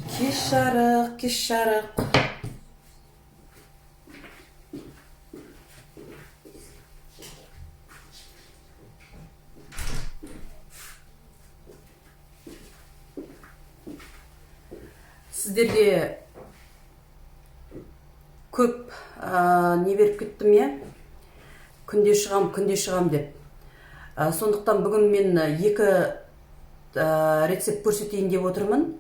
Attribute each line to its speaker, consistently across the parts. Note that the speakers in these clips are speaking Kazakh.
Speaker 1: Кеш жарық, кеш жарық. Сіздерге көп не беріп кеттім я? Күнде шығам деп. Сондықтан бүгін мен екі рецепт көрсетейін деп отырмын.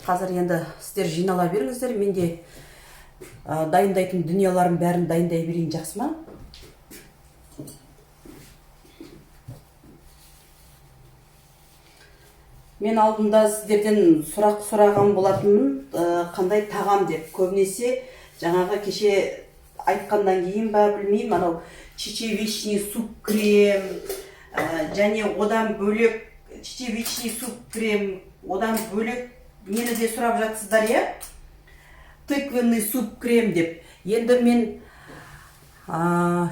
Speaker 1: Қазір енді сіздер жинала беріңіздер. Менде дайындайтын дүниелерім бәрін дайындай берейін, жақсы ма? Мен алдында сіздерден сұрақ сұраған болатынмын, қандай тағам деп. Көбінесе жаңағы кеше айтқандан кейін ба білмеймін, анау чечевичный суп крем, және одан бөлек чечевичный суп крем, одан бөлек нені де сұрап жатсыздар, я? Тыквенный суп крем деп. Енді мен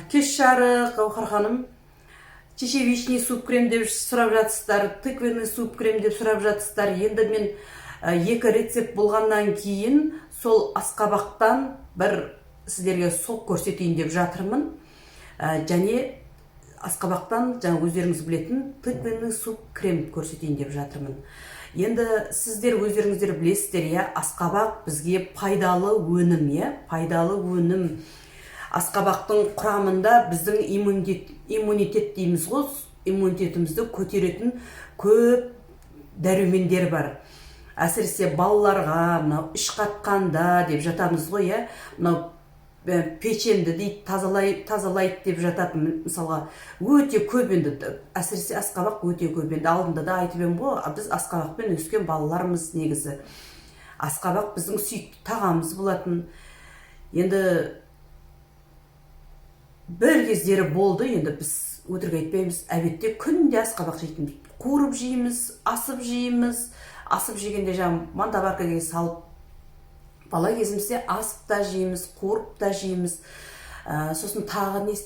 Speaker 1: кеш жарық, Гаухар ханым, чечевичный суп крем деп сұрап жатсыздар, тыквенный суп крем деп сұрап жатсыздар. Енді мен екі рецепт болғаннан кейін сол асқабақтан бір сіздерге соқ көрсетейін деп жатырмын. Және асқабақтан жаңа өздеріңіз білетін тыквенный суп крем көрсетейін деп жатырмын. Енді сіздер өздеріңіздер білесіздер, я, асқабақ бізге пайдалы өнім, я, пайдалы өнім. Асқабақтың құрамында біздің иммунитет дейміз ғой, иммунитетімізді көтеретін көп дәрумендер бар. Әсіресе балаларға, мынау іш қатқанда деп жатамыз ғой, я, мынау печенді дейді, тазалайды деп жататын, мысалға, өте көп енді, әсіресе асқабақ өте көп. Енді алдында да айтып едім ғой, біз асқабақпен өскен балаларымыз негізі. Асқабақ біздің сүйікті тағамымыз болатын. Енді бір кездері болды, енді біз өтірік айтпаймыз, әбетте күнде асқабақ жейтінбіз. Қуырып жейміз, асып жейміз. Асып жегенде жаңа мантабаркаға салып, бала кезімізде асып та жейміз, қуырып та жейміз. Сосын тағы не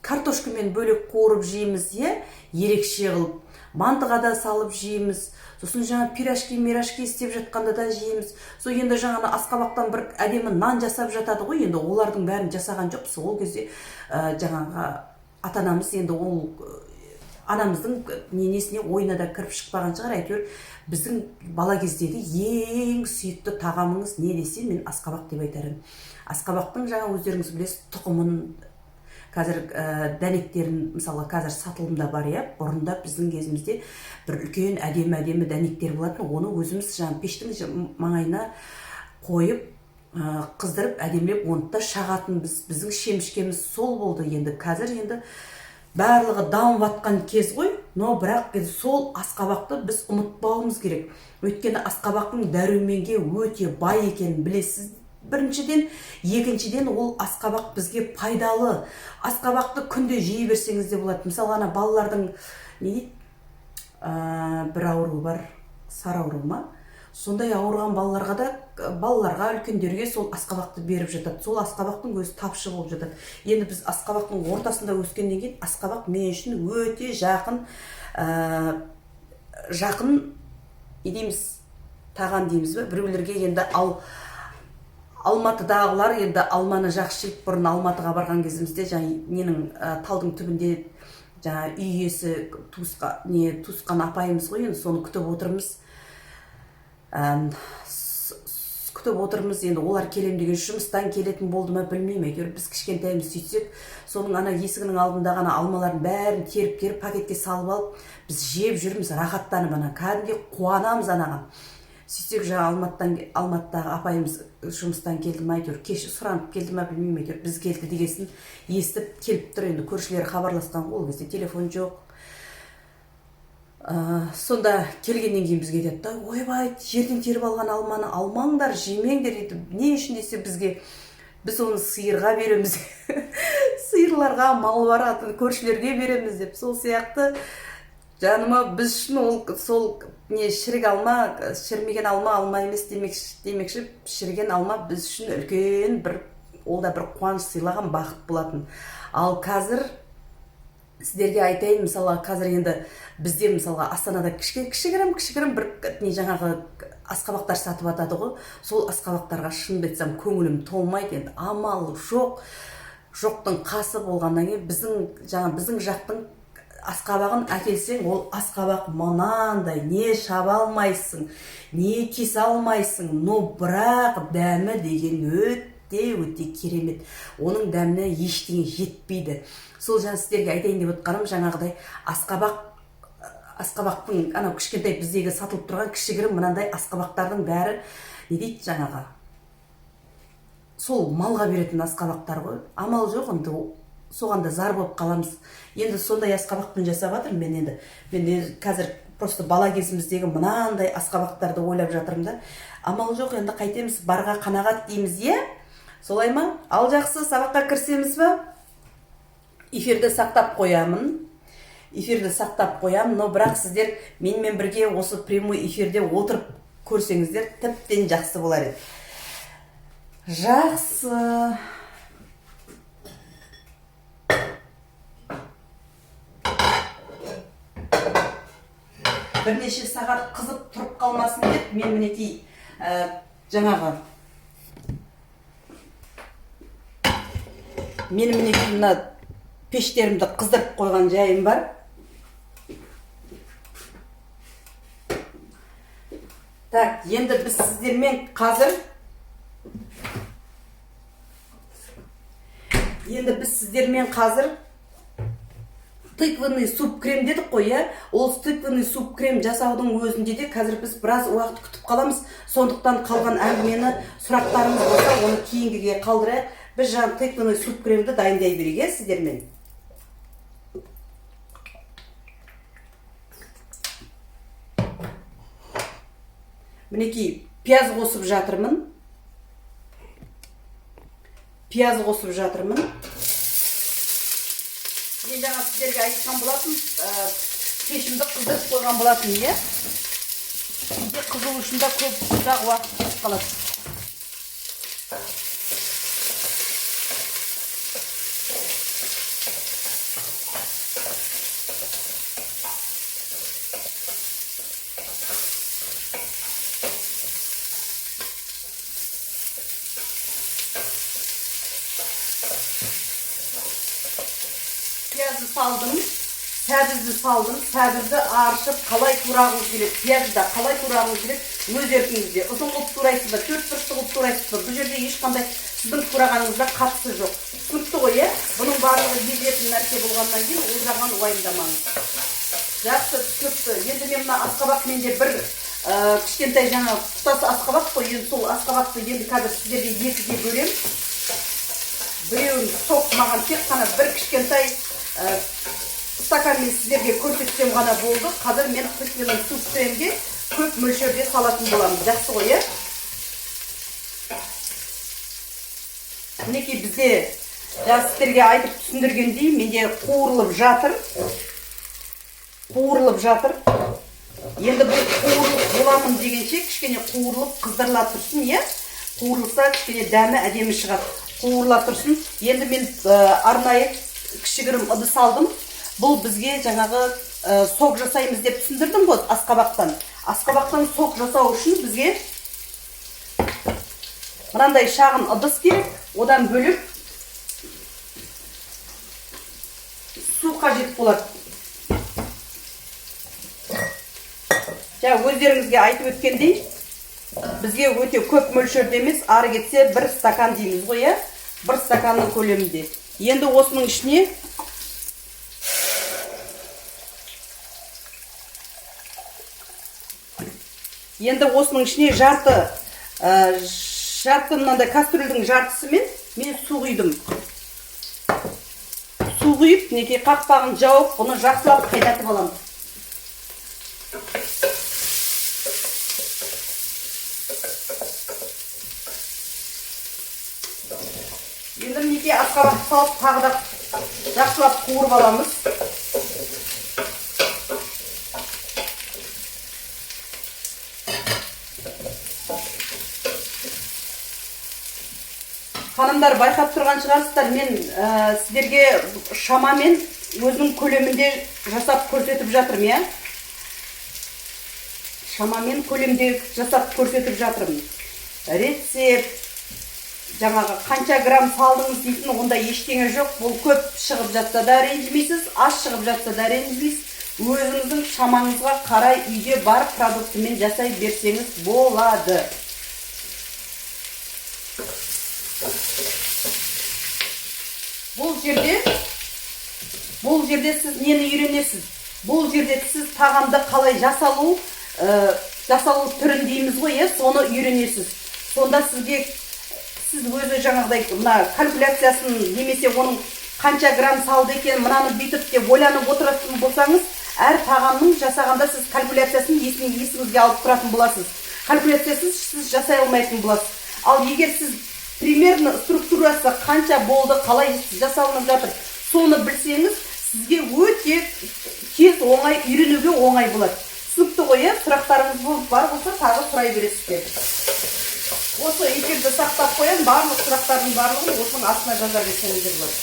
Speaker 1: картошкамен бөлек қуырып жейміз, ерекше қылып. Мантыға да салып жейміз. Сосын жаңа пирожки істеп жатқанда да жейміз. Сол енді жаңа асқабақтан бір әдемі нан жасап жатады ғой, енді олардың бәрін жасаған жоқпыз. Ол кезде жаңағы ата-анамыз енді ол анамыздың ненесіне ойына да кіріп шықпаған шығар. Әйтеуір біздің бала кездегі ең сүйікті тағамыңыз не десе, мен асқабақ деп айтарым. Асқабақтың жаңа өздеріңіз білесіз, тұқымын, қазір дәнектерін, мысалы, қазір сатылымда бар, я. Бұрында біздің кезімізде бір үлкен әдемі дәнектер болатын. Оны өзіміз жаңа пештің маңайына қойып, қыздырып, әдемілеп, оны да шағатын біздің шемішкеміз сол болды. Енді қазір енді барлығы дамып атқан кез ғой, но бірақ сол асқабақты біз ұмытпауымыз керек. Өйткені асқабақтың дәруменге өте бай екенін білесіз. Біріншіден, екіншіден ол асқабақ бізге пайдалы. Асқабақты күнде жей берсеңіз де болады. Мысалы, ана балалардың не дейді? Бір ауруы бар, сары ауру ма? Сондай ауырған балаларға, үлкендерге сол асқабақты беріп жатады. Сол асқабақтың өзі тапшы болып жатады. Енді біз асқабақтың ортасында өскеннен кейін асқабақ мен үшін өте жақын дейміз, тағам дейміз бе? Біреулерге енді Алматыдағылар енді алманы жақсы жейді. Бұрын Алматыға барған кезімізде ненің талдың түбінде жаңа үй иесі туысқан апайымыз ғой, енді соны күтіп отырмыз. Енді олар келем деген жұмыстан келетін болды ма білмеймін. Әйтеуір біз кішкентайымыз сөйтсек, соның ана есігінің алдында ғана алмалардың бәрін теріп пакетке салып алып, біз жеп жүрміз, рахаттанып, ана кәдімгі қуанамыз анаған. Сөйтсек жаңа Алматыдағы апайымыз жұмыстан келді ма, әйтеуір кеш сұранып келді ма білмеймін, әйтеуір біз келді дегесін естіп келіп тұр. Енді көршілері хабарласқан, ол кезде телефон жоқ. Сонда келгеннен кейін бізге деді, ойбай, жерден теріп алған алманы алмаңдар, жемеңдер дейді. Не үшін десе біз оны сиырға береміз, сиырларға, малбарға, көршілерге береміз деп. Сол сияқты жаныма біз үшін сол шірмеген алма емес демекші, шіріген алма біз үшін үлкен бір, ол да бір қуаныш сыйлаған бақыт болатын. Ал қазір сіздерге айтайын, мысалы қазір енді бізде мысалға Астанада кішігірім бір не жаңағы асқабақтар сатып атады ғой. Сол асқабақтарға шынымды айтсам көңілім толмайды. Енді амал жоқтың қасы болғаннан кейін біздің жақтың асқабағын әкелсең, ол асқабақ мынандай, не шаба алмайсың, не кесе алмайсың, но бірақ дәмі деген өте керемет. Оның дәміне ештеңе жетпейді. Сол сіздерге айтайын деп отқаным, жаңағыдай асқабақтың анау кішкентай біздегі сатылып тұрған кішігірім мынандай асқабақтардың бәрі не дейді жаңағы, сол малға беретін асқабақтар ғой. Амал жоқ, енді соғанда зар болып қаламыз. Енді сондай асқабақпен жасап жатырмын мен қазір просто бала кезіміздегі мынандай асқабақтарды ойлап жатырмын да. Амал жоқ, енді қайтеміз, барға қанағат дейміз, солай ма? Ал жақсы, сабаққа кірсеміз ба? Эфирді сақтап қоямын, но бірақ сіздер менімен бірге осы прямой эфирде отырып көрсеңіздер тіптен жақсы болар еді. Жақсы. Бірнеше сағат қызып тұрып қалмасын деп, мен мінекей жаңағы мына пештерімді қыздырып қойған жайым бар. Так, енді біз сіздермен қазір тыквенный суп-крем дедік қой, ол тыквенный суп-крем жасаудың өзінде де қазір біз біраз уақыт күтіп қаламыз. Сондықтан қалған әңгімені, сұрақтарымыз болса, оны кейінгіге қалдырайық. Біз тыквенный суп-кремді дайындай берейік сіздермен. Мінекей, пияз қосып жатырмын. Мен жаңа сіздерге айтқан болатын, пешімді қыздырып қойған болатын, Кейде қызу ұшында көп ұзақ уақыт кетіп қалады. Piyazı saldım, сәбізді аршып, қалай турағыңыз келеді, пиязды да қалай турағыңыз келеді, өз еркіңізде. Ұзын қылып турайсыз ба, төрт бұрышты қылып турайсыз ба, бұл жерде ешқандай сіздің турағаныңызда қатысы жоқ. Түсінікті ғой, бұның барлығы езетін нәрсе болғаннан кейін ол жағынан уайымдамаңыз. Жақсы, түсінікті. Енді мен мына асқабақ менде бір кішкентай жаңа тұтас асқабақ қой, енді сол асқабақты енді қазір сіздерге екіге бөлем. Біреуін сок маған тек қана бір кішкентай стаканмен сіздерге көрсетсем ғана болды. Қазір мен тыквенный суп-кремге көп мөлшерде салатын боламын. Жақсы ғой, Мінекей бізде сіздерге айтып түсіндіргендей, менде қуырылып жатыр. Енді бұл қуырылып боламын дегенше кішкене қуырылып қыздырыла тұрсын, Қуырылса кішкене дәмі әдемі шығады. Қуырыла тұрсын. Енді мен арнайы кішігірім ыдыс алдым. Бұл бізге жаңағы сок жасаймыз деп түсіндірдім ғой, асқабақтан. Асқабақтан сок жасау үшін бізге мынандай шағын ыдыс керек. Одан бөліп су қажет болады. Өздеріңізге айтып өткендей, бізге өте көп мөлшерде емес, ары кетсе бір стакан дейміз ғой, бір стаканның көлемінде. Енді осының ішіне жарты мынандай кастрюльдің жартысымен мен су құйдым. Су құйып, мінекей қақпағын жауып, бұны жақсылап қайнатып аламын. Енді мінекей асқабақты салып, тағы да жақсылап қуырып аламыз. Ханымдар, байқап тұрған шығарсыздар, мен сіздерге шамамен өзінің көлемінде жасап көрсетіп жатырмын, иә. Шамамен көлемде жасап көрсетіп жатырмын. Рецепт, жаңағы қанша грамм салдыңыз дейтін онда ештеңе жоқ. Бұл көп шығып жатса да ренжімейсіз, аз шығып жатса да ренжімейсіз. Өзіңіздің шамаңызға қарай үйде бар продуктымен жасай берсеңіз болады. Бұл жерде сіз нені үйренесіз? Бұл жерде сіз тағамды қалай жасалу түрін дейміз ғой, соны үйренесіз. Сонда сіз өзі жаңағыдай мына калькуляциясын немесе оның қанша грамм салды екен, мынаны бүйтіп деп ойланып отыратын болсаңыз, әр тағамның жасағанда сіз калькуляциясын есіңізге алып тұратын боласыз. Калькуляциясыз сіз жасай алмайтын боласыз. Ал егер сіз примерно структурасы қанша болды, қалай жасалынып жатыр, соны білсеңіз, сізге өте тез оңай, үйренуге оңай болады. Түсінікті ғой, сұрақтарыңыз бар болса, тағы сұрай бересіздер. Осы эфирді сақтап қоям, барлық сұрақтардың барлығын осының астына жаза берсеңіздер болады.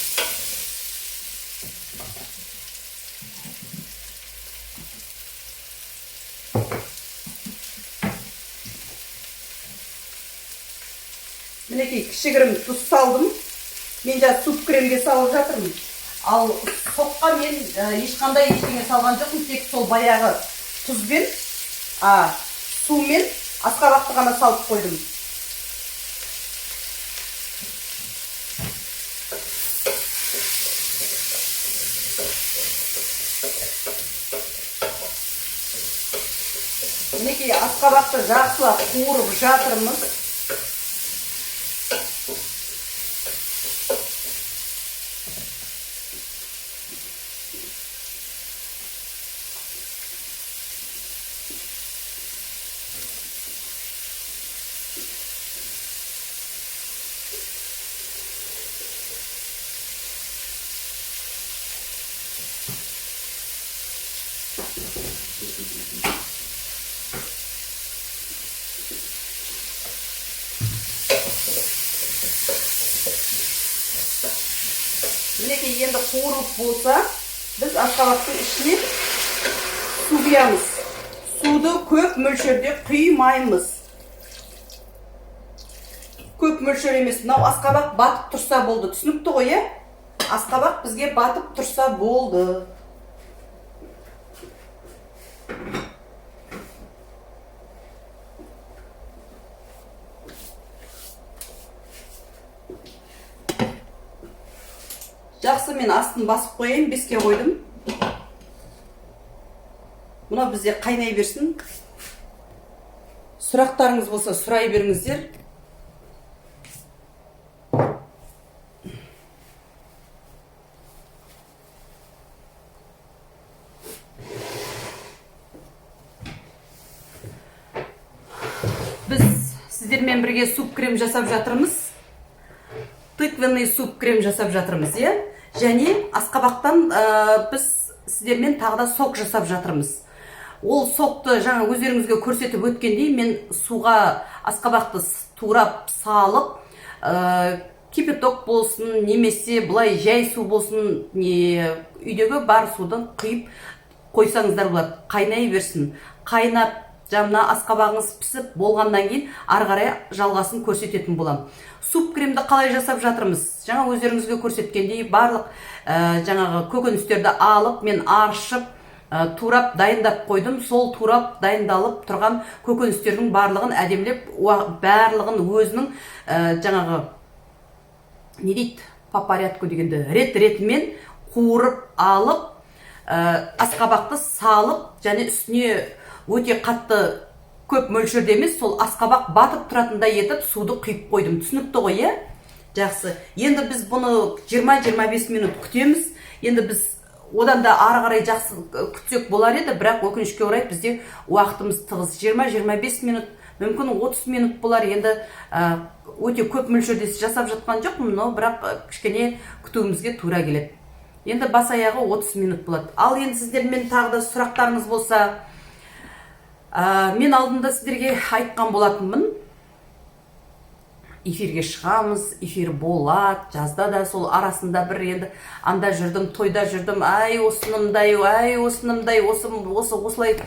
Speaker 1: Мінекей, кішігірім тұз салдым. Мен жа суп кремге салып жатырмын. Ал соққа мен ешқандай ештеңе салған жоқпын, тек сол баяғы тұзбен, сумен асқабақты ғана салып қойдым. Мінекей, асқабақты жақсылап қуырып жатырмыз. Мінекей, енді қуырып болса, біз асқабақтың ішіне су құямыз. Суды көп мөлшерде құймаймыз. Көп мөлшер емес, мынау асқабақ батып тұрса болды. Түсінікті ғой, асқабақ бізге батып тұрса болды. Жақсы, мен астын басып қойайын, 5-ке қойдым. Мұна бізде қайнай берсін. Сұрақтарыңыз болса, сұрай беріңіздер. Біз сіздермен бірге суп крем жасап жатырмыз. Тыквенный суп крем жасап жатырмыз, және асқабақтан біз сіздермен тағы да сок жасап жатырмыз. Ол сокты жаңа өздеріңізге көрсетіп өткендей, мен суға асқабақты турап салып, кипяток болсын, немесе бұлай жай су болсын, үйдегі бар судан құйып қойсаңыздар болады. Қайнай берсін. Қайнап, жаңа асқабағыңыз пісіп болғаннан кейін ары қарай жалғасын көрсететін болам. Суп кремді қалай жасап жатырмыз? Жаңа өздеріңізге көрсеткендей барлық жаңағы көкөністерді алып, мен аршып, турап дайындап қойдым. Сол турап дайындалып тұрған көкөністердің барлығын әдемілеп, барлығын өзінің жаңағы не дейді, по порядку дегенде рет-ретімен қуырып алып, асқабақты салып, және үстіне өте қатты көп мөлшерде емес, сол асқабақ батып тұратындай етіп суды құйып қойдым. Түсінікті ғой, Жақсы. Енді біз бұны 20-25 минут күтеміз. Енді біз одан да ары қарай жақсы күтсек болар еді, бірақ өкінішке орай бізде уақытымыз тығыз. 20-25 минут, мүмкін 30 минут болар. Енді өте көп мөлшерде жасап жатқан жоқпын, но бірақ кішкене күтуімізге тура келеді. Енді бас аяғы 30 минут болады. Ал енді сіздермен тағы да сұрақтарыңыз болса, мен алдында сіздерге айтқан болатынмын. эфирге шығамыз, эфир болады, жазда да сол арасында бір енді анда жүрдім, тойда жүрдім, ай осынымдай, осылай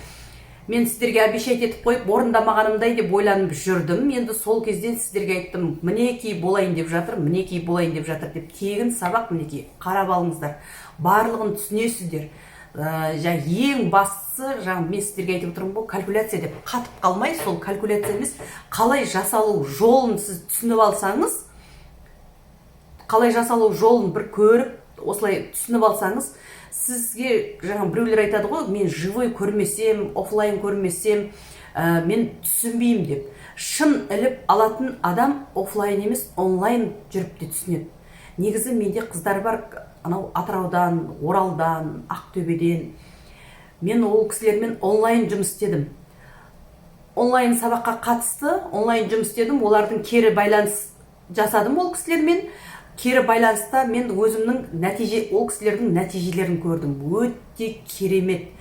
Speaker 1: мен сіздерге обещать етіп қойып орындамағанымдай деп ойланып жүрдім. Енді сол кезден сіздерге айттым, мінекей болайын деп жатыр, мінекей болайын деп жатыр деп. Тегін сабақ, мінекей қарап алыңыздар, барлығын түсінесіздер. Ең бастысы, мен сіздерге айтып отырмын ғой, калькуляция деп қатып қалмай, сол калькуляция емес, қалай жасалу жолын сіз түсініп алсаңыз, қалай жасалу жолын бір көріп, осылай түсініп алсаңыз, сізге біреулер айтады ғой, мен живой көрмесем, офлайн көрмесем, мен түсінбеймін деп. Шын іліп алатын адам офлайн емес, онлайн жүріп те түсінеді. Негізі менде қыздар бар, анау Атыраудан, Оралдан, Ақтөбеден. Мен ол кісілермен онлайн жұмыс істедім. Онлайн сабаққа қатысты, онлайн жұмыс істедім, олардың кері байланыс жасадым ол кісілермен. Кері байланыста мен өзімнің ол кісілердің нәтижелерін көрдім. Өте керемет.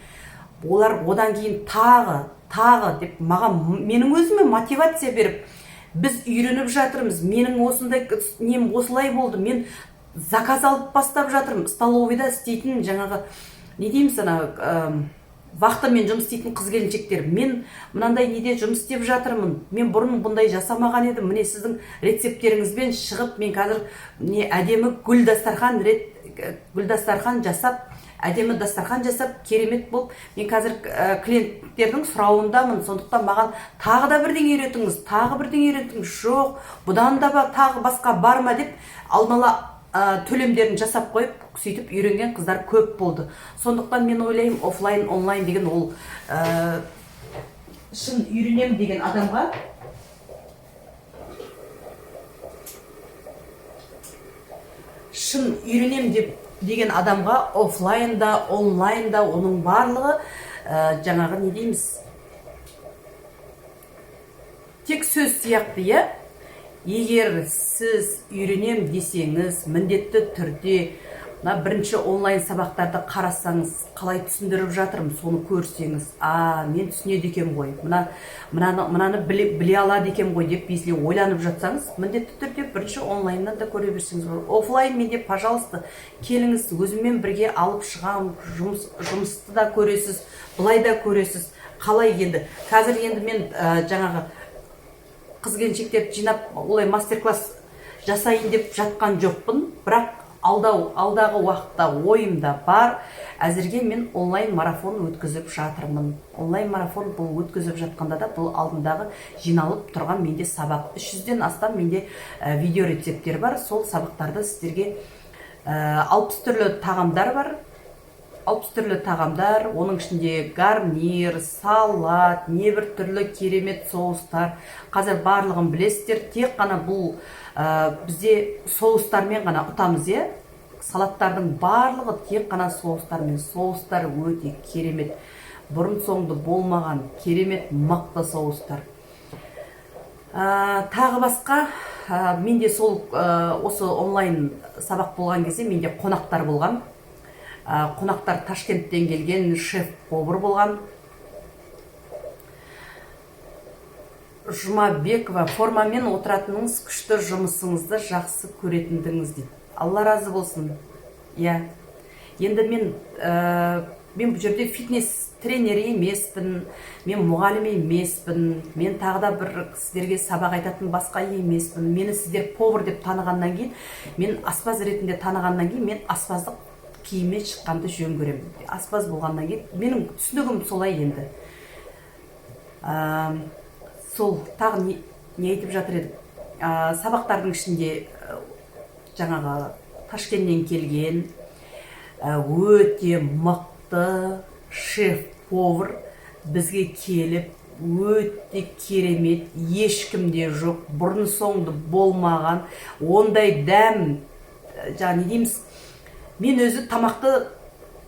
Speaker 1: Олар одан кейін тағы деп менің өзіме мотивация беріп, біз үйреніп жатырмыз, менің осындай нем осылай болды, мен заказ алып бастап жатырмын, столовыйда істейтін не дейміз вахтамен жұмыс істейтін қыз-келіншектер, мен мынандай неде жұмыс істеп жатырмын, мен бұрын бұндай жасамаған едім, міне сіздің рецептеріңізбен шығып, мен қазір әдемі гүл дастархан жасап, әдемі дастархан жасап, керемет болып, мен қазір клиенттердің сұрауындамын, сондықтан маған тағы да бірдеңе үйретіңіз, жоқ, бұдан да тағы басқа бар ма деп алдын-ала төлемдерін жасап қойып, сөйтіп үйренген қыздар көп болды. Сондықтан мен ойлаймын, офлайн, онлайн деген ол шын үйренем деген адамға деген адамға офлайнда, онлайнда оның барлығы не дейміз, тек сөз сияқты, егер сіз үйренем десеңіз, міндетті түрде бірінші онлайн сабақтарды қарасаңыз, қалай түсіндіріп жатырмын, соны көрсеңіз, мен түсінеді екем ғой, мынаны біле алады екем ғой деп ойланып жатсаңыз, міндетті түрде бірінші онлайннан да көре берсеңіз. Офлайн менде, пожалуйста, келіңіз, өзіммен бірге алып шығам, жұмысты да көресіз, былай да көресіз. Қалай енді? Қазір енді мен қыз-келіншектерді жинап, олай мастер-класс жасайын деп жатқан жоқпын, бірақ алдағы уақытта ойымда бар. Әзірге мен онлайн марафон өткізіп жатырмын. Онлайн марафон бұл өткізіп жатқанда да бұл алдындағы жиналып тұрған менде сабақ. 300-ден астам менде видео рецепттер бар. Сол сабақтарды сіздерге 60 түрлі тағамдар бар. 60 түрлі тағамдар, оның ішінде гарнир, салат, небір түрлі керемет соустар. Қазір барлығын білесіздер, тек қана бұл бізде соустармен ғана ұтамыз, салаттардың барлығы тек қана соустармен. Соустар өте керемет, бұрын соңды болмаған керемет мықты соустар. Тағы басқа, менде осы онлайн сабақ болған кезде менде қонақтар болған. Қонақтар Ташкенттен келген шеф-повар болған. Жұмабекова, формамен отыратыныңыз күшті, жұмысыңызды жақсы көретіндіңіз дейді. Алла разы болсын. Енді мен бұл жерде фитнес тренері емеспін, мен мұғалім емеспін, мен тағы да бір сіздерге сабақ айтатын басқа емеспін. Мені сіздер повар деп танығаннан кейін, мен аспаз ретінде танығаннан кейін, мен аспаздық киіммен шыққанды жөн көремін. Аспаз болғаннан кейін, менің түсінігім солай енді. Сол тағы не айтып жатыр едік. Сабақтардың ішінде Ташкенттен келген өте мықты шеф-повар бізге келіп, өте керемет, ешкімде жоқ, бұрын соңды болмаған, ондай дәм, не дейміз, мен өзі тамақты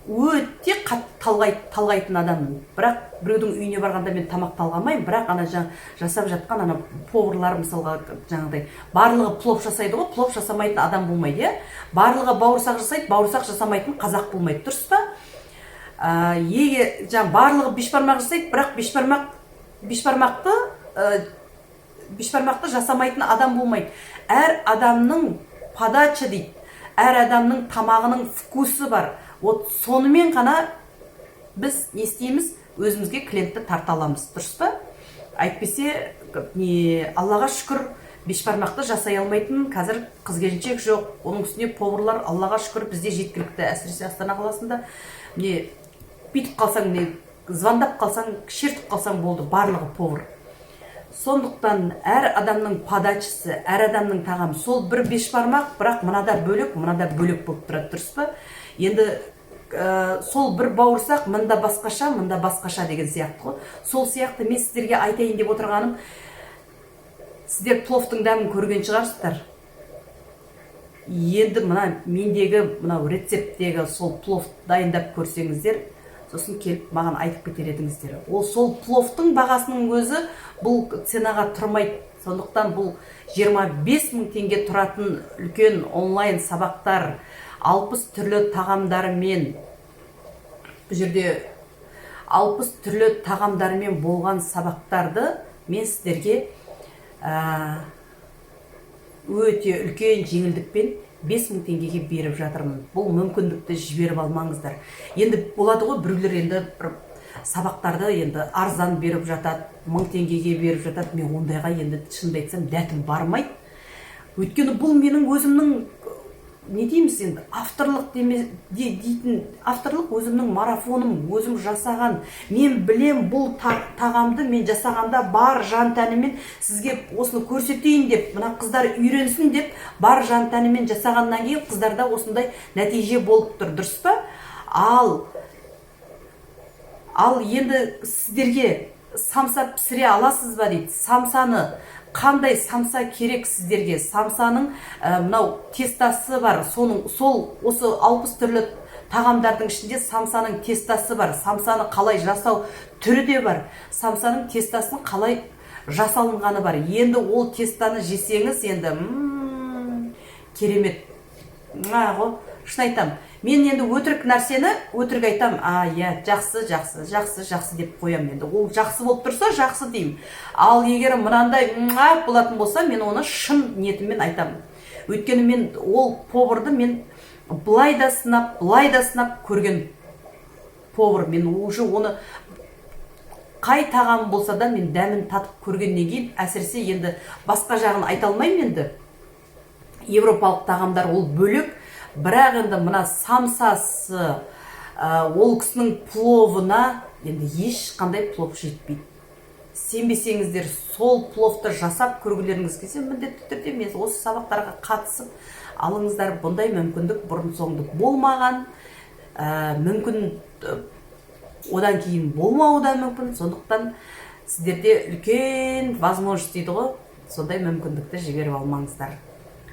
Speaker 1: өте қатты талғайтын адаммын. Бірақ біреудің үйіне барғанда мен тамақ талғамаймын, бірақ жасап жатқан поварлар, мысалға барлығы плов жасайды ғой, плов жасамайтын адам болмайды, барлығы бауырсақ жасайды, бауырсақ жасамайтын қазақ болмайды, дұрыс па? Барлығы бешбармақ жасайды, бірақ бешбармақты бешбармақты жасамайтын адам болмайды. Әр адамның подача дейді, әр адамның тамағының вкусы бар. Вот сонымен қана біз не істейміз, өзімізге клиентті тарта аламыз, дұрыс па? Әйтпесе, Аллаға шүкір, бешбармақты жасай алмайтын қазір қыз-келіншек жоқ. Оның үстіне поварлар, Аллаға шүкір, бізде жеткілікті. Әсіресе Астана қаласында бүйтіп қалсаң, звондап қалсаң, шертіп қалсаң болды, барлығы повар. Сондықтан әр адамның подачасы, әр адамның тағамы, сол бір бешбармақ, бірақ мынада бөлек болып тұрады, дұрыс па? Енді сол бір бауырсақ, мында басқаша деген сияқты ғой. Сол сияқты мен сіздерге айтайын деп отырғаным, сіздер пловтың дәмін көрген шығарсыздар. Енді мендегі рецепттегі сол плов дайындап көрсеңіздер, сосын келіп маған айтып кетер едіңіздер. Ол сол пловтың бағасының өзі бұл ценаға тұрмайды. Сондықтан бұл 25 мың теңге тұратын үлкен онлайн сабақтар, 60 түрлі тағамдарымен, бұл жерде 60 түрлі тағамдарымен болған сабақтарды мен сіздерге өте үлкен жеңілдікпен 5 мың теңгеге беріп жатырмын. Бұл мүмкіндікті жіберіп алмаңыздар. Енді болады ғой, біреулер енді сабақтарды енді арзан беріп жатады, 1000 теңгеге беріп жатады. Мен ондайға енді шынымды айтсам дәтім бармайды. Өйткені бұл менің өзімнің, не дейміз енді, авторлық дейтін, авторлық өзімнің марафоным, өзім жасаған. Мен білем, бұл тағамды мен жасағанда бар жан тәнімен сізге осыны көрсетейін деп, мына қыздар үйренсін деп, бар жан тәнімен жасағаннан кейін қыздарда осындай нәтиже болып тұр, дұрыс па? Ал енді сіздерге самса пісіре аласыз ба дейді. Самсаны, қандай самса керек сіздерге? Самсаның мынау тестасы бар. Осы 60 түрлі тағамдардың ішінде самсаның тестасы бар. Самсаны қалай жасау түрі де бар. Самсаның тестасын қалай жасалынғаны бар. Енді ол тестаны жесеңіз, енді керемет. Шын айтам. Мен енді өтірік нәрсені өтірік айтам. Жақсы деп қоям енді. Ол жақсы болып тұрса, жақсы деймін. Ал егер мынандай болатын болса, мен оны шын ниетіммен айтам. Өйткені мен ол поварды мен былай да сынап көрген повар. Мен уже оны қай тағам болса да мен дәмін татып көргеннен кейін, әсіресе енді басқа жағын айта алмаймын енді. Европалық тағамдар ол бөлек. Бірақ енді мына самсасы, ол кісінің пловына енді ешқандай плов жетпейді. Сенбесеңіздер, сол пловты жасап көргілеріңіз келсе, міндетті түрде мен осы сабақтарға қатысып алыңыздар. Бұндай мүмкіндік бұрын соңды болмаған, мүмкін одан кейін болмауы да мүмкін. Сондықтан сіздерде үлкен возможность дейді ғой, сондай мүмкіндікті жіберіп алмаңыздар.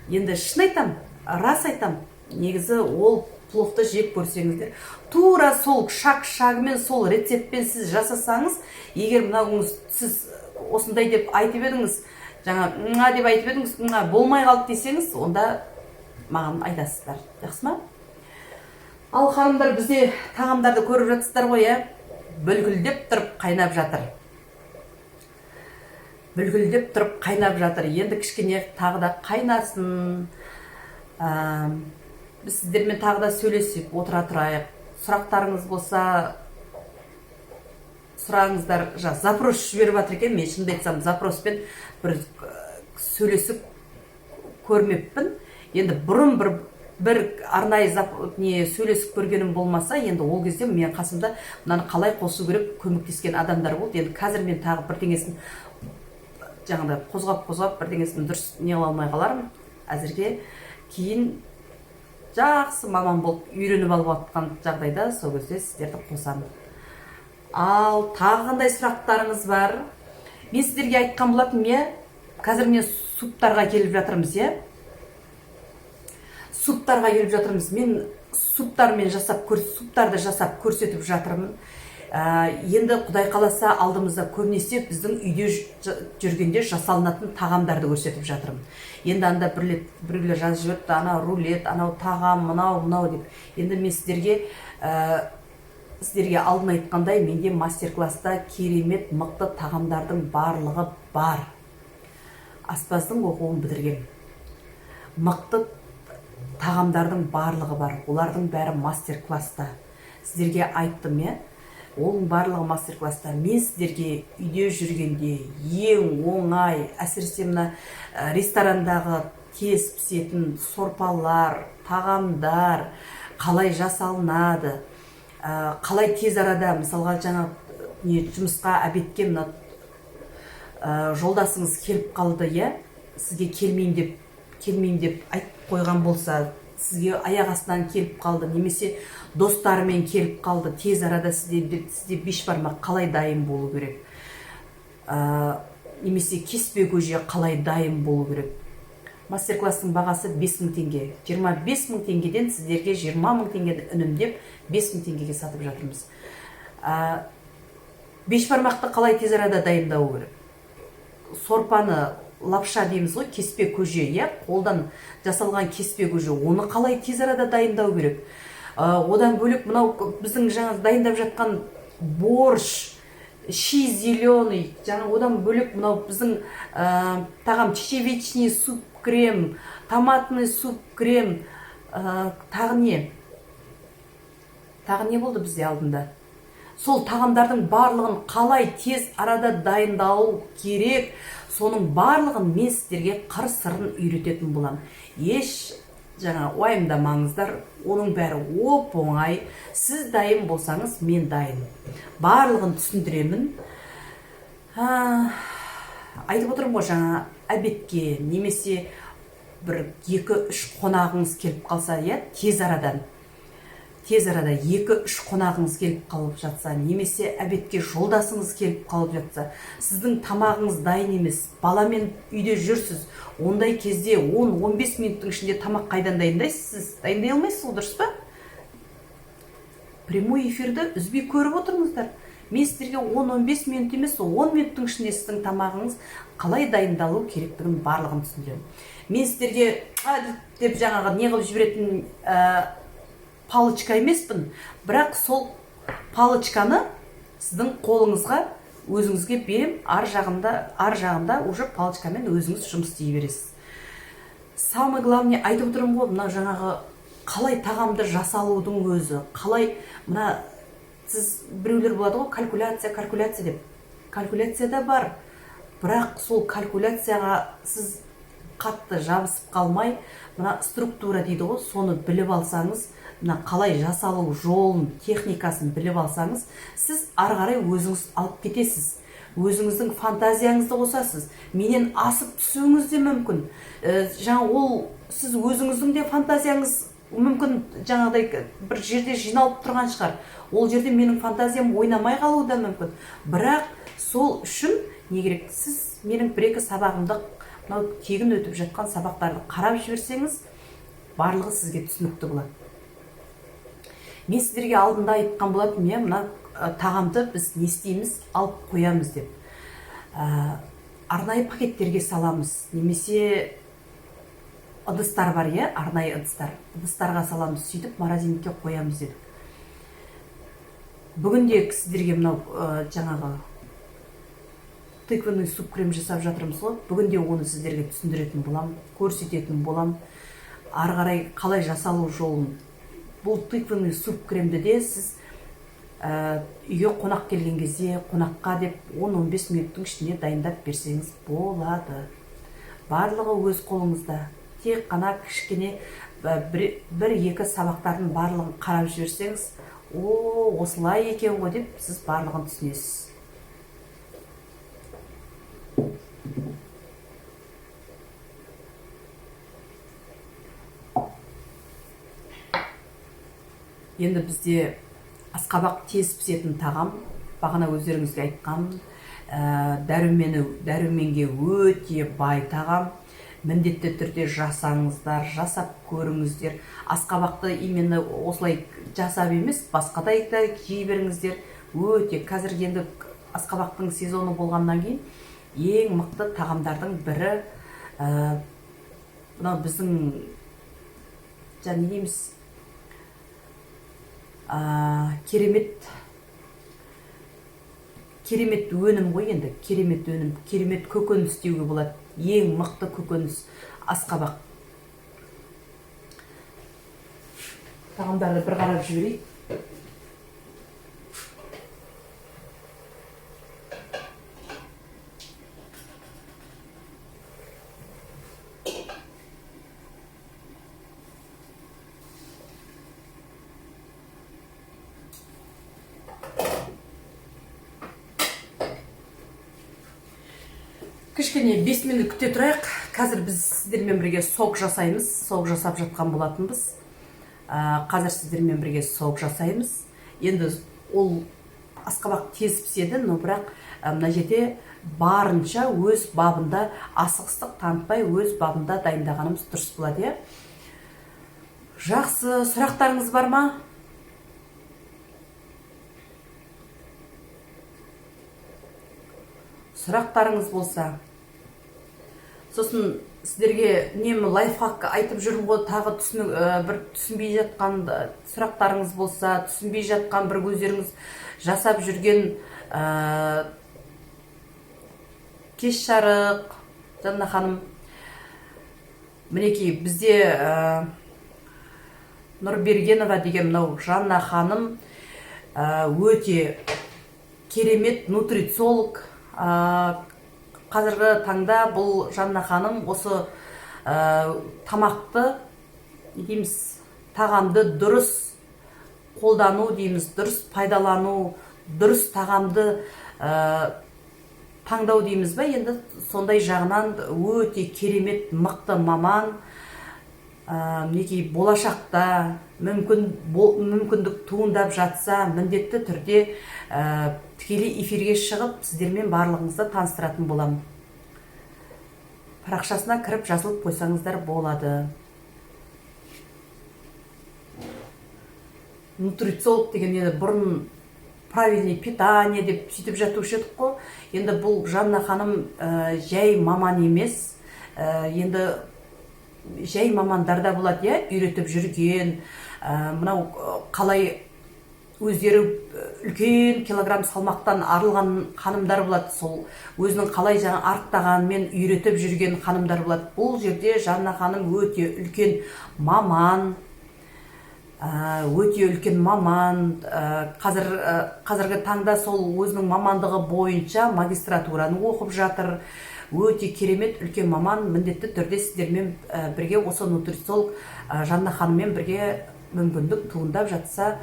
Speaker 1: Енді шын айтам, рас айтам. Негізі ол пловты жеп көрсеңіздер, тура сол шаг-шагымен, сол рецептпен сіз жасасаңыз, егер мынауыңыз сіз осындай деп айтып едіңіз, жаңа деп айтып едіңіз, болмай қалды десеңіз, онда маған айтасыздар. Жақсы ма? Ал ханымдар, бізде тағамдарды көріп жатсыздар ғой, бүлгілдеп тұрып қайнап жатыр. Енді кішкене тағы да қайнасын. Біз сіздермен тағы да сөйлесіп отыра тұрайық. Сұрақтарыңыз болса, сұрағыңыздар. Запрос жіберіп жатыр екен. Мен шынымды айтсам, запроспен бір сөйлесіп көрмеппін. Енді бұрын бір арнайы сөйлесіп көргенім болмаса, енді ол кезде мен қасымда мынаны қалай қосу керек көмектескен адамдар болды. Енді қазір мен тағы бірдеңесін жаңағыдай қозғап бірдеңесін дұрыс не алмай қалармын. Әзірге кейін жақсы маман болып үйреніп алып жатқан жағдайда сол кезде сіздерді қосамын. Ал тағы қандай сұрақтарыңыз бар? Мен сіздерге айтқан болатым, қазір мен суптарға келіп жатырмыз, Мен суптарды жасап көрсетіп жатырмын. Енді Құдай қаласа алдымызда көбінесе біздің үйде жүргенде жасалынатын тағамдарды көрсетіп жатырмын. Енді анда біреулер жазып жіберіпті, анау рулет, анау тағам, мынау деп. Енді мен сіздерге алдын айтқандай, менде мастер-класста керемет мықты тағамдардың барлығы бар. аспаздың оқуын бітіргем. Мықты тағамдардың барлығы бар. Олардың бәрі мастер-класста. Сіздерге айттым, оның барлығы мастер-класста. Мен сіздерге үйде жүргенде ең оңай, әсіресе мына ресторандағы тез пісетін сорпалар, тағамдар қалай жасалынады, қалай тез арада, мысалға жаңа жұмысқа обедке мына жолдасыңыз келіп қалды, сізге келмеймін деп айтып қойған болса, сізге аяқ астынан келіп қалды, немесе достарымен келіп қалды, тез арада сізде бешбармақ қалай дайын болу керек, немесе кеспе көже қалай дайын болу керек. Мастер-класстың бағасы 5000 теңге. 25.000 теңгеден сіздерге 20.000 теңгені үнемдеп 5000 теңгеге сатып жатырмыз. Бешбармақты қалай тез арада дайындау керек? Сорпаны, лапша дейміз ғой, кеспе көже, қолдан жасалған кеспе көже, оны қалай тез арада дайындау керек? Одан бөлек мынау біздің жаңа дайындап жатқан борщ, щи зеленый, жаңа одан бөлек мынау біздің тағам чечевичный суп-крем, томатный суп-крем, тағы не болды бізде алдында? Сол тағамдардың барлығын қалай тез арада дайындау керек, соның барлығын мен сіздерге қыр-сырын үйрететін болам. Еш жаңа уайымдамаңыздар, оның бәрі оп-оңай. Сіз дайын болсаңыз, мен дайын. Барлығын түсіндіремін. Айтып отырмын ғой, жаңа обедке немесе бір 2-3 қонағыңыз келіп қалса, тез арада 2-3 қонағыңыз келіп қалып жатса, немесе обедке жолдасыңыз келіп қалып жатса, сіздің тамағыңыз дайын емес, баламен үйде жүрсіз, ондай кезде 10-15 минуттың ішінде тамақ қайдан дайындайсыз? Сіз дайындай алмайсыз, дұрыс па? Прямой эфирді үзбей көріп отырыңыздар. Мен сіздерге 10-15 минут емес, 10 минуттың ішінде сіздің тамағыңыз қалай дайындалу керектігін барлығын түсіндіремін. Мен сіздерге деп жаңағы не қылып жіберетін палочка емеспін, бірақ сол палочканы сіздің қолыңызға өзіңізге берем, ар жағында уже палочкамен өзіңіз жұмыс істей бересіз. Самый главный айтып отырмын ғой, мына жаңағы қалай тағамды жасалудың өзі, қалай мына сіз біреулер болады ғой, калькуляция деп. Калькуляция да бар, бірақ сол калькуляцияға сіз қатты жабысып қалмай, мына структура дейді ғой, соны біліп алсаңыз, мына қалай жасалу жолын, техникасын біліп алсаңыз, сіз ары қарай өзіңіз алып кетесіз. Өзіңіздің фантазияңызды қосасыз. Менен асып түсуіңіз де мүмкін. Жаңа сіз өзіңіздің де фантазияңыз мүмкін жаңағыдай бір жерде жиналып тұрған шығар. Ол жерде менің фантазиям ойнамай қалуы да мүмкін. Бірақ сол үшін не керек? Сіз менің 1-2 сабағымды, мынау тегін өтіп жатқан сабақтарды қарап жіберсеңіз, барлығы сізге түсінікті болады. Мен сіздерге алдында айтқан болатын, мына тағамды біз не істейміз, алып қоямыз деп. Арнайы пакеттерге саламыз, немесе ыдыстар бар, арнайы ыдыстар. Ыдыстарға саламыз, сөйтіп морозильникке қоямыз дедік. Бүгінде сіздерге мынау жаңағы тыквенный суп-крем жасап жатырмыз ғой. Бүгінде оны сіздерге түсіндіретін болам, көрсететін болам. Ары қарай қалай жасалу жолын. Бұл тыквенный суп-кремді де сіз үйге қонақ келген кезде, қонаққа деп 10-15 минуттың ішінде дайындап берсеңіз болады. Барлығы өз қолыңызда. Тек қана кішкене 1-2 сабақтардың барлығын қарап жіберсеңіз, осылай екен ғой деп сіз барлығын түсінесіз. Енді бізде асқабақ тез пісетін тағам, бағана өздеріңізге айтқам, дәруменге өте бай тағам. Міндетті түрде жасаңыздар, жасап көріңіздер. Асқабақты именно осылай жасап емес, басқадай да жей беріңіздер. Өте қазіргі енді асқабақтың сезоны болғаннан кейін ең мықты тағамдардың бірі мынау біздің не дейміз, керемет өнім ғой енді, керемет өнім, керемет көкөніс деуге болады. ең мықты көкөніс асқабақ. Тағамдарды бір қарап жіберейік. Кішкене 5 минут күте тұрайық. Қазір біз сіздермен бірге сок жасаймыз. Сок жасап жатқан болатынбыз. Қазір сіздермен бірге сок жасаймыз. Енді ол асқабақ тез піседі, но бірақ мына жерде барынша өз бабында, асығыстық танытпай өз бабында дайындағанымыз дұрыс болады. Жақсы, сұрақтарыңыз бар ма? Сұрақтарыңыз болса. Сосын сіздерге немі лайфхак айтып жүрмін ғой, тағы бір түсінбей жатқан сұрақтарыңыз болса, түсінбей жатқан бір өздеріңіз жасап жүрген кеш жарық. Жанна ханым, мінекей бізде Нұрбергенова деген мынау Жанна ханым өте керемет нутрициолог. Қазіргі таңда бұл Жанна ханым осы тамақты дейміз, тағамды дұрыс қолдану дейміз, дұрыс пайдалану, дұрыс тағамды таңдау дейміз бе, енді сондай жағынан өте керемет мықты маман. Мінекей болашақта мүмкіндік туындап жатса, міндетті түрде тікелей эфирге шығып, сіздермен барлығыңызды таныстыратын боламын. Парақшасына кіріп жазылып қойсаңыздар болады. Нутрициолог деген енді бұрын правильный питание деп сөйтіп жатушы едік қой. Енді бұл Жанна ханым жай маман емес, енді жай мамандарда болады, үйретіп жүрген, мынау қалай өздері үлкен килограмм салмақтан арылған ханымдар болады, сол өзінің қалай жаңа арықтағанымен үйретіп жүрген ханымдар болады. Бұл жерде Жанна ханым өте үлкен маман, қазіргі таңда сол өзінің мамандығы бойынша магистратураны оқып жатыр. Өте керемет үлкен маман. Міндетті түрде сіздермен бірге осы нутрициолог Жанна ханыммен бірге мүмкіндік туындап жатса,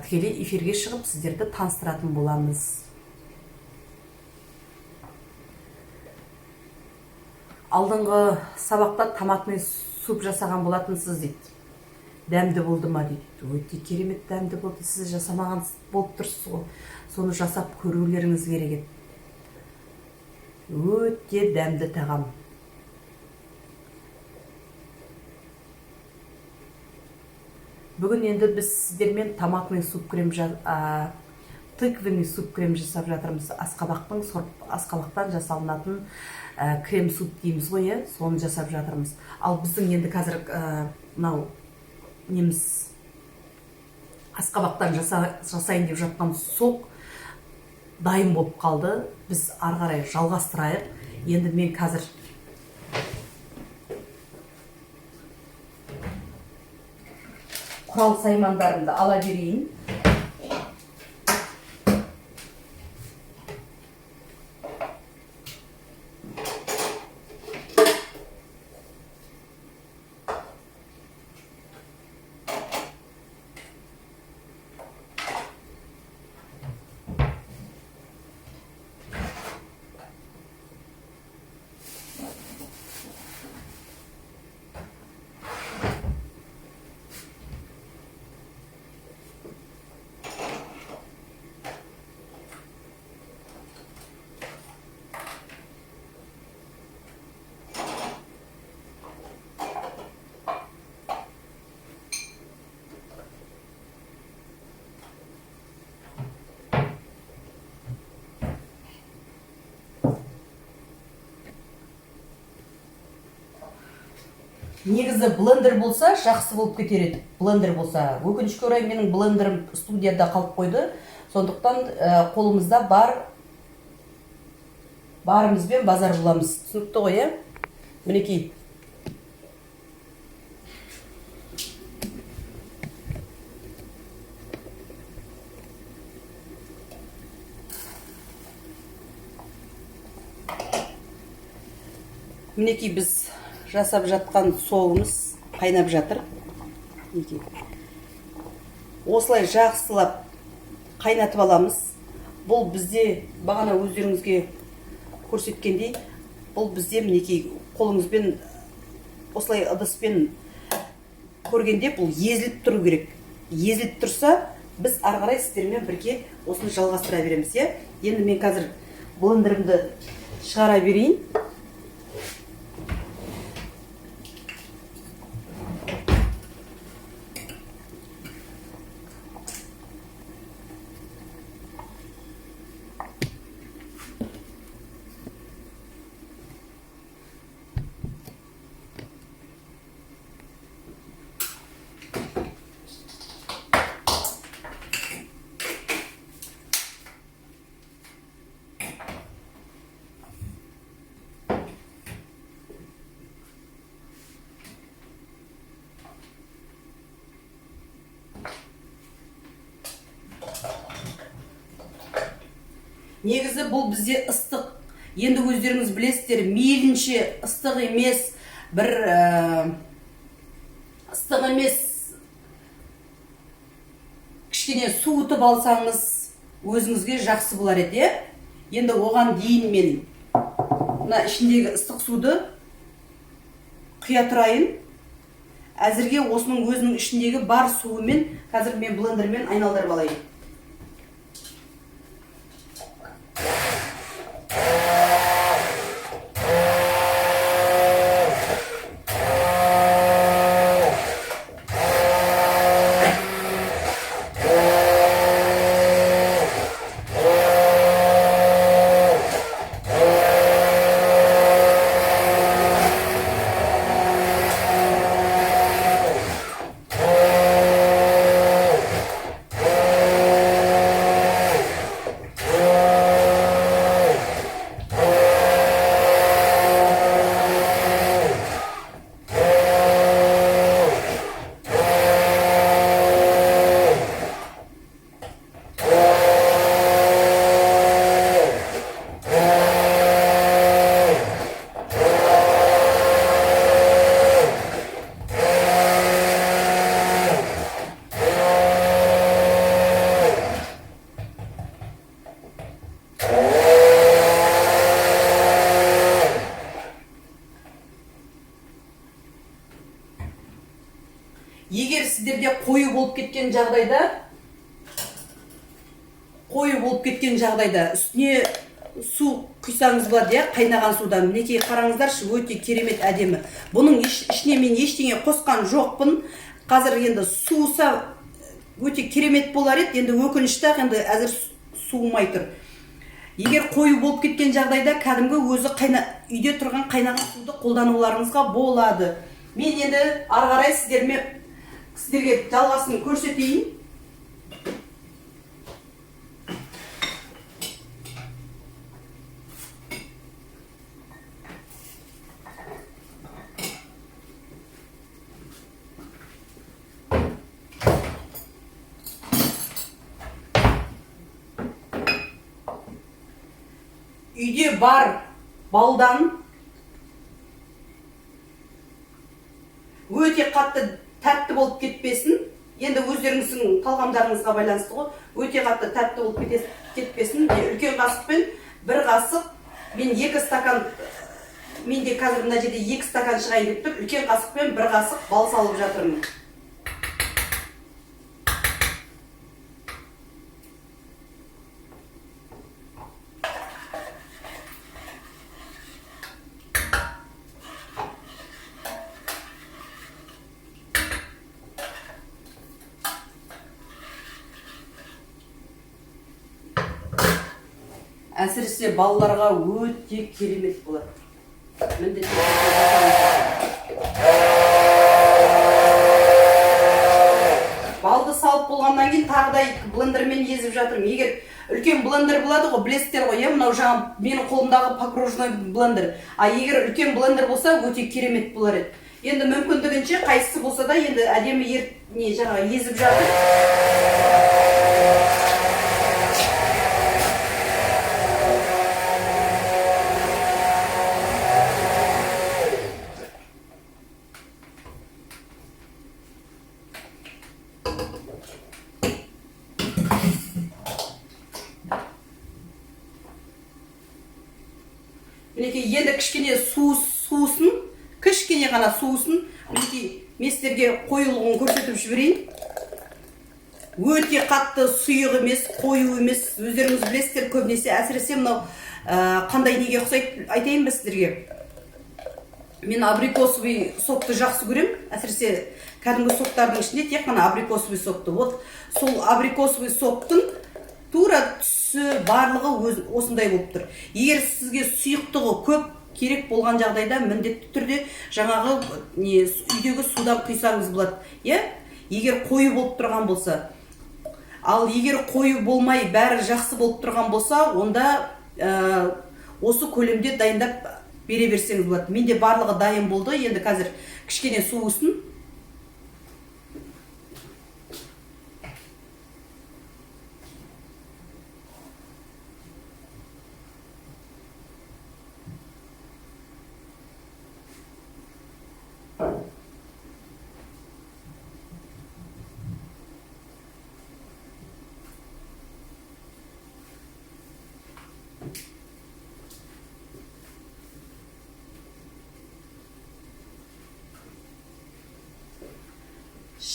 Speaker 1: тікелей эфирге шығып сіздерді таныстыратын боламыз. Алдыңғы сабақта томатный суп жасаған болатынсыз дейді. Дәмді болды ма дейді. Өте керемет дәмді болды. Сіз жасамаған болып тұрсыз ғой. Соны жасап көрулеріңіз керек еді. Өте дәмді тағам. Бүгін енді біз сіздермен томатный суп крем, тыквенный суп крем жасап жатырмыз. Асқабақтан жасалынатын крем суп дейміз ғой, соны жасап жатырмыз. Ал біздің енді қазір мынау неміз асқабақтан жасайын деп жатқан сок дайын болып қалды. Біз ары қарай жалғастырайық. Енді мен қазір құрал саймандарымды ала берейін. Негізі блендер болса жақсы болып кетер еді. Блендер болса, өкінішке орай менің блендерім студияда қалып қойды. Сондықтан қолымызда бар барымызбен базар боламыз. Түсінікті ғой, иә? Мінекей. Мінекей біз жасап жатқан соғымыз қайнап жатыр. Мінекей. Осылай жақсылап қайнатып аламыз. Бұл бізде бағана өздеріңізге көрсеткендей, бұл бізде мінекей қолыңызбен осылай ыдыспен көргенде бұл езіліп тұру керек. Езіліп тұрса, біз ары қарай сіздермен бірге осыны жалғастыра береміз, иә? Енді мен қазір блендерімді шығара берейін. Негізі бұл бізде ыстық. Енді өздеріңіз білесіздер, мейлінше ыстық емес, бір ыстық емес, кішкене суытып алсаңыз, өзіңізге жақсы болар еді. Енді оған дейін мен мына ішіндегі ыстық суды құя тұрайын. Әзірге осының өзінің ішіндегі бар суымен қазір мен блендермен айналдырып алайын. Егер сіздерде қою болып кеткен жағдайда, үстіне су құйсаңыз болады, қайнаған судан. Мінекей қараңыздаршы, өте керемет әдемі. Бұның ішіне мен ештеңе қосқан жоқпын. Қазір енді суыса өте керемет болар еді. Енді өкінішті, енді әзір суымай тұр. Егер қою болып кеткен жағдайда, кәдімгі өзі үйде тұрған қайнаған суды қолдануларыңызға болады. Мен енді ары қарай сіздерге жалғасын көрсетейін. Үйде бар балдан өте қатты тәтті болып кетпесін. Енді өздеріңіздің талғамдарыңызға байланысты ғой. Өте қатты тәтті болып кетпесін. Үлкен қасықпен бір қасық, мен 2 стакан, менде қазір мына жерде 2 стакан шығайын деп тұр. Үлкен қасықпен бір қасық бал салып жатырмын. Әсіресе балаларға өте керемет болады. Балды салып болғаннан кейін тағы да блендермен езіп жатырмын. Егер үлкен блендер болады ғой, білесіздер ғой, мынау жаңа менің қолымдағы покружной блендер. А егер үлкен блендер болса, өте керемет болар еді. Енді мүмкіндігінше қайсысы болса да енді әдемі жаңа езіп жатыр. Мінекей енді кішкене суысын, кішкене ғана суысын, мінекей мен сіздерге қоюлығын көрсетіп жіберейін. Өте қатты сұйық емес, қою емес. Өздеріңіз білесіздер, көбінесе әсіресе мынау қандай неге ұқсайды айтайын ба сіздерге. Мен абрикосовый сокты жақсы көрем, әсіресе кәдімгі соктардың ішінде тек қана абрикосовый сокты. Вот сол абрикосовый соктың тура түсі барлығы осындай болып тұр. Егер сізге сұйықтығы көп керек болған жағдайда міндетті түрде жаңағы үйдегі судан құйсаңыз болады. Егер қою болып тұрған болса. Ал егер қою болмай бәрі жақсы болып тұрған болса, онда осы көлемде дайындап бере берсеңіз болады. Менде барлығы дайын болды. Енді қазір кішкене суысын.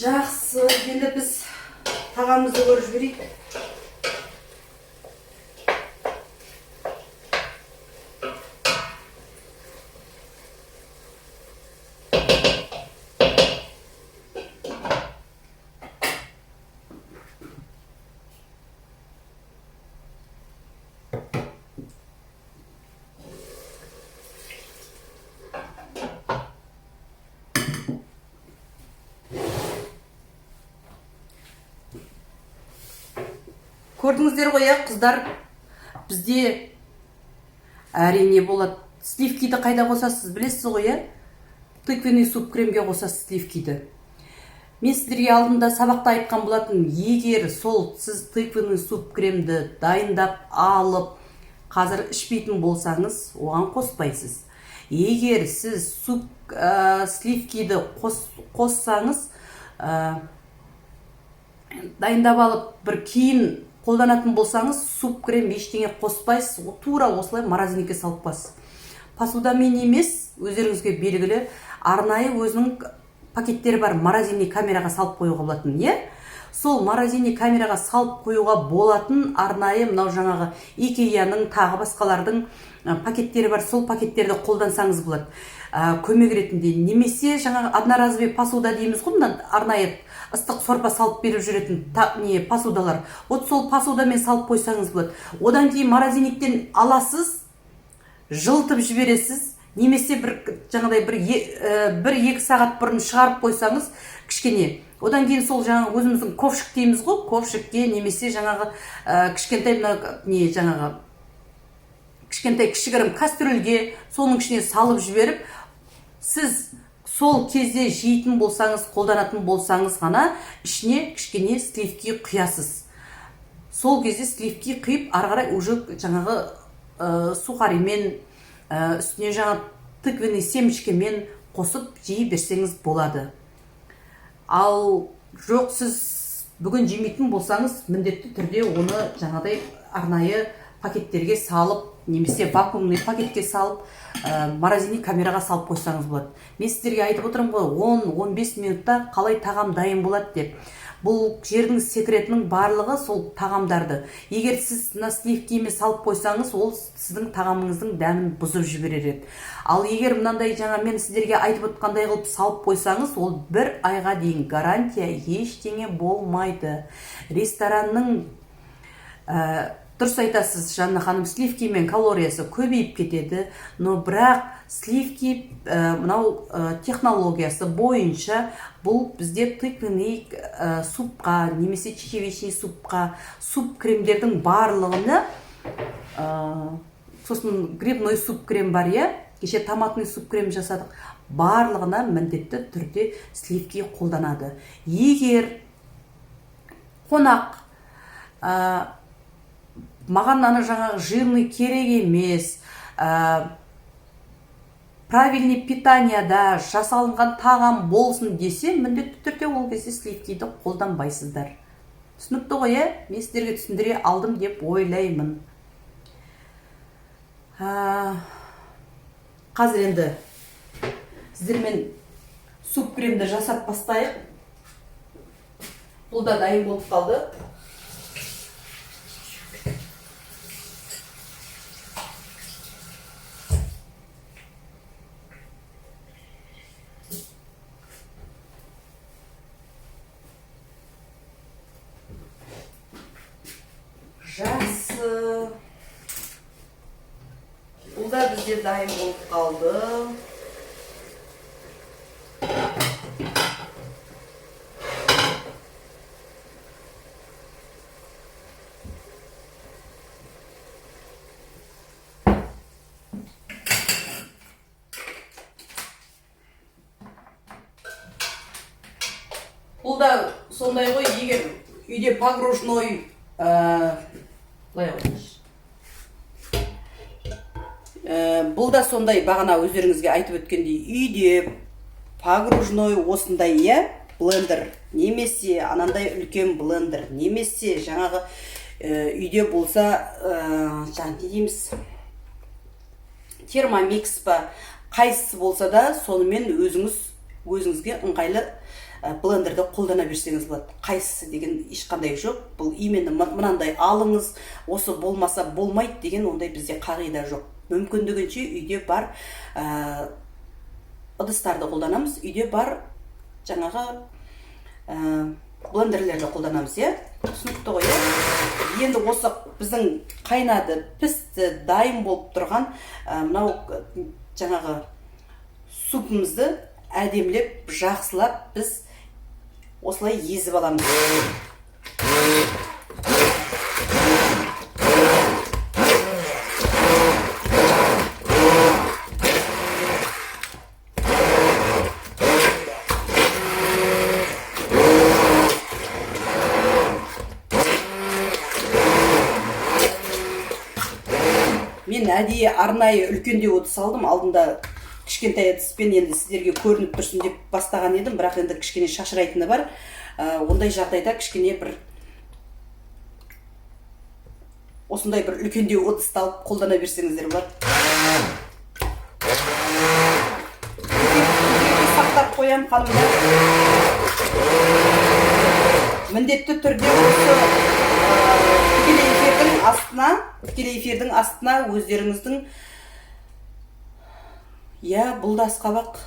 Speaker 1: Жақсы, енді біз тағамызды көріп жіберейік. Көрдіңіздер ғой, қыздар, бізде әрине болады. Сливкиді қайда қосасыз, білесіз ғой, тыквенный суп кремге қосасыз сливкиді. Мен сіздерге алдында сабақта айтқан болатын, егер сол сіз тыквенный суп кремді дайындап алып, қазір ішпейтін болсаңыз, оған қоспайсыз. Егер сіз сливкиді қоссаңыз, дайындап алып, бір кейін қолданатын болсаңыз, суп крем ештеңе қоспайсыз, тура осылай морозильникке салып қойасыз. Посудамен емес, өздеріңізге белгілі, арнайы өзінің пакеттері бар, морозильный камераға салып қоюға болатын, Сол морозильный камераға салып қоюға болатын арнайы мынау жаңағы Икеяның тағы басқалардың пакеттері бар, сол пакеттерді қолдансаңыз болады. Көмек ретінде, немесе жаңағы одноразовый посуда дейміз ғой, мына арнайы ыстық сорпа салып беріп жүретін посудалар. Вот сол посудамен салып қойсаңыз болады. Одан кейін морозильниктен аласыз, жылтып жібересіз, немесе жаңағыдай бір 2 сағат бұрын шығарып қойсаңыз кішкене. Одан кейін сол жаңағы өзіміздің ковшик дейміз ғой, ковшикке немесе жаңағы кішкентай кішігірім кастрюльге соның ішіне салып жіберіп, сіз сол кезде жейтін болсаңыз, қолданатын болсаңыз ғана ішіне кішкене сливки құясыз. Сол кезде сливки құйып, арғарай уже жаңағы сухаримен, үстіне жаңа тыквенный семечкемен қосып жей берсеңіз болады. Ал жоқ, сіз бүгін жемейтін болсаңыз, міндетті түрде оны жаңадай арнайы пакеттерге салып, немесе вакуумный пакетке салып, морозильный камераға салып қойсаңыз болады. Мен сіздерге айтып отырмын ғой, 10-15 минутта қалай тағам дайын болады деп. Бұл жердің секретінің барлығы сол тағамдарды. Егер сіз сливкимен салып қойсаңыз, ол сіздің тағамыңыздың дәмін бұзып жіберер еді. Ал егер мынандай жаңа мен сіздерге айтып отқандай қылып салып қойсаңыз, ол 1 айға дейін гарантия, ештеңе болмайды. Ресторанның дұрыс айтасыз, Жанна ханым, сливкимен калориясы көбейіп кетеді, но бірақ сливки мынау технологиясы бойынша бұл бізде тыквенный супқа, немесе чечевичный супқа, суп кремдердің барлығына, сосын грибной суп крем бар, я? Кеше томатный суп крем жасадық, барлығына міндетті түрде сливки қолданады. Егер қонақ маған аны жаңағы жирный керек емес, правильный питанияда жасалынған тағам болсын десе, міндетті түрде ол кезде сливкиді қолданбайсыздар. Түсінікті ғой, мен сіздерге түсіндіре алдым деп ойлаймын. Қазір енді сіздермен суп кремді жасап бастайық. Бұл да дайын болып қалды. Жақсы. Бұл да бізде дайын болып қалды. Бұл да сондай ғой, егер үйде погружной бұл да сондай, бағана өздеріңізге айтып өткендей, үйде погружной осындай, блендер, немесе анандай үлкен блендер, немесе жаңағы үйде болса, жаңа не дейміз, термомикс па, қайсысы болса да, сонымен өзіңізге ыңғайлы блендерді қолдана берсеңіз болады. Қайсысы деген ешқандай жоқ. Бұл именно мынандай алыңыз, осы болмаса болмайды деген ондай бізде қағида жоқ. Мүмкіндігінше үйде бар ыдыстарды қолданамыз, үйде бар жаңағы блендерлерді қолданамыз, түсінікті ғой. Енді осы біздің қайнады, пісті, дайын болып тұрған мынау жаңағы супымызды әдемілеп, жақсылап біз осылай езіп аламыз. Мен әдейі арнайы үлкенде отыз алдым, алдында кішкентай әдіспен енді сіздерге көрініп тұрсын деп бастаған едім, бірақ енді кішкене шашырайтыны бар. Ондай жағдайда кішкене бір осындай бір үлкенде отыз алып қолдана берсеңіздер болады. Сақтап қоям, қанымдар. Міндетті түрде осы тікелей эфирдің астына өздеріңіздің бұл да асқабақ.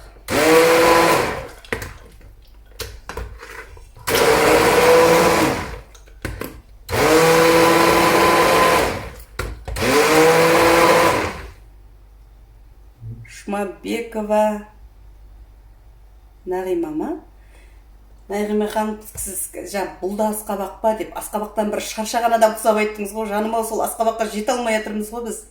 Speaker 1: Жұмабекова Нағима ма? Нағима ханым, сіз бұл да асқабақ па деп, асқабақтан бір шаршаған адам құсап айттыңыз ғой, жаным ау, сол асқабаққа жете алмай жатырмыз ғой біз.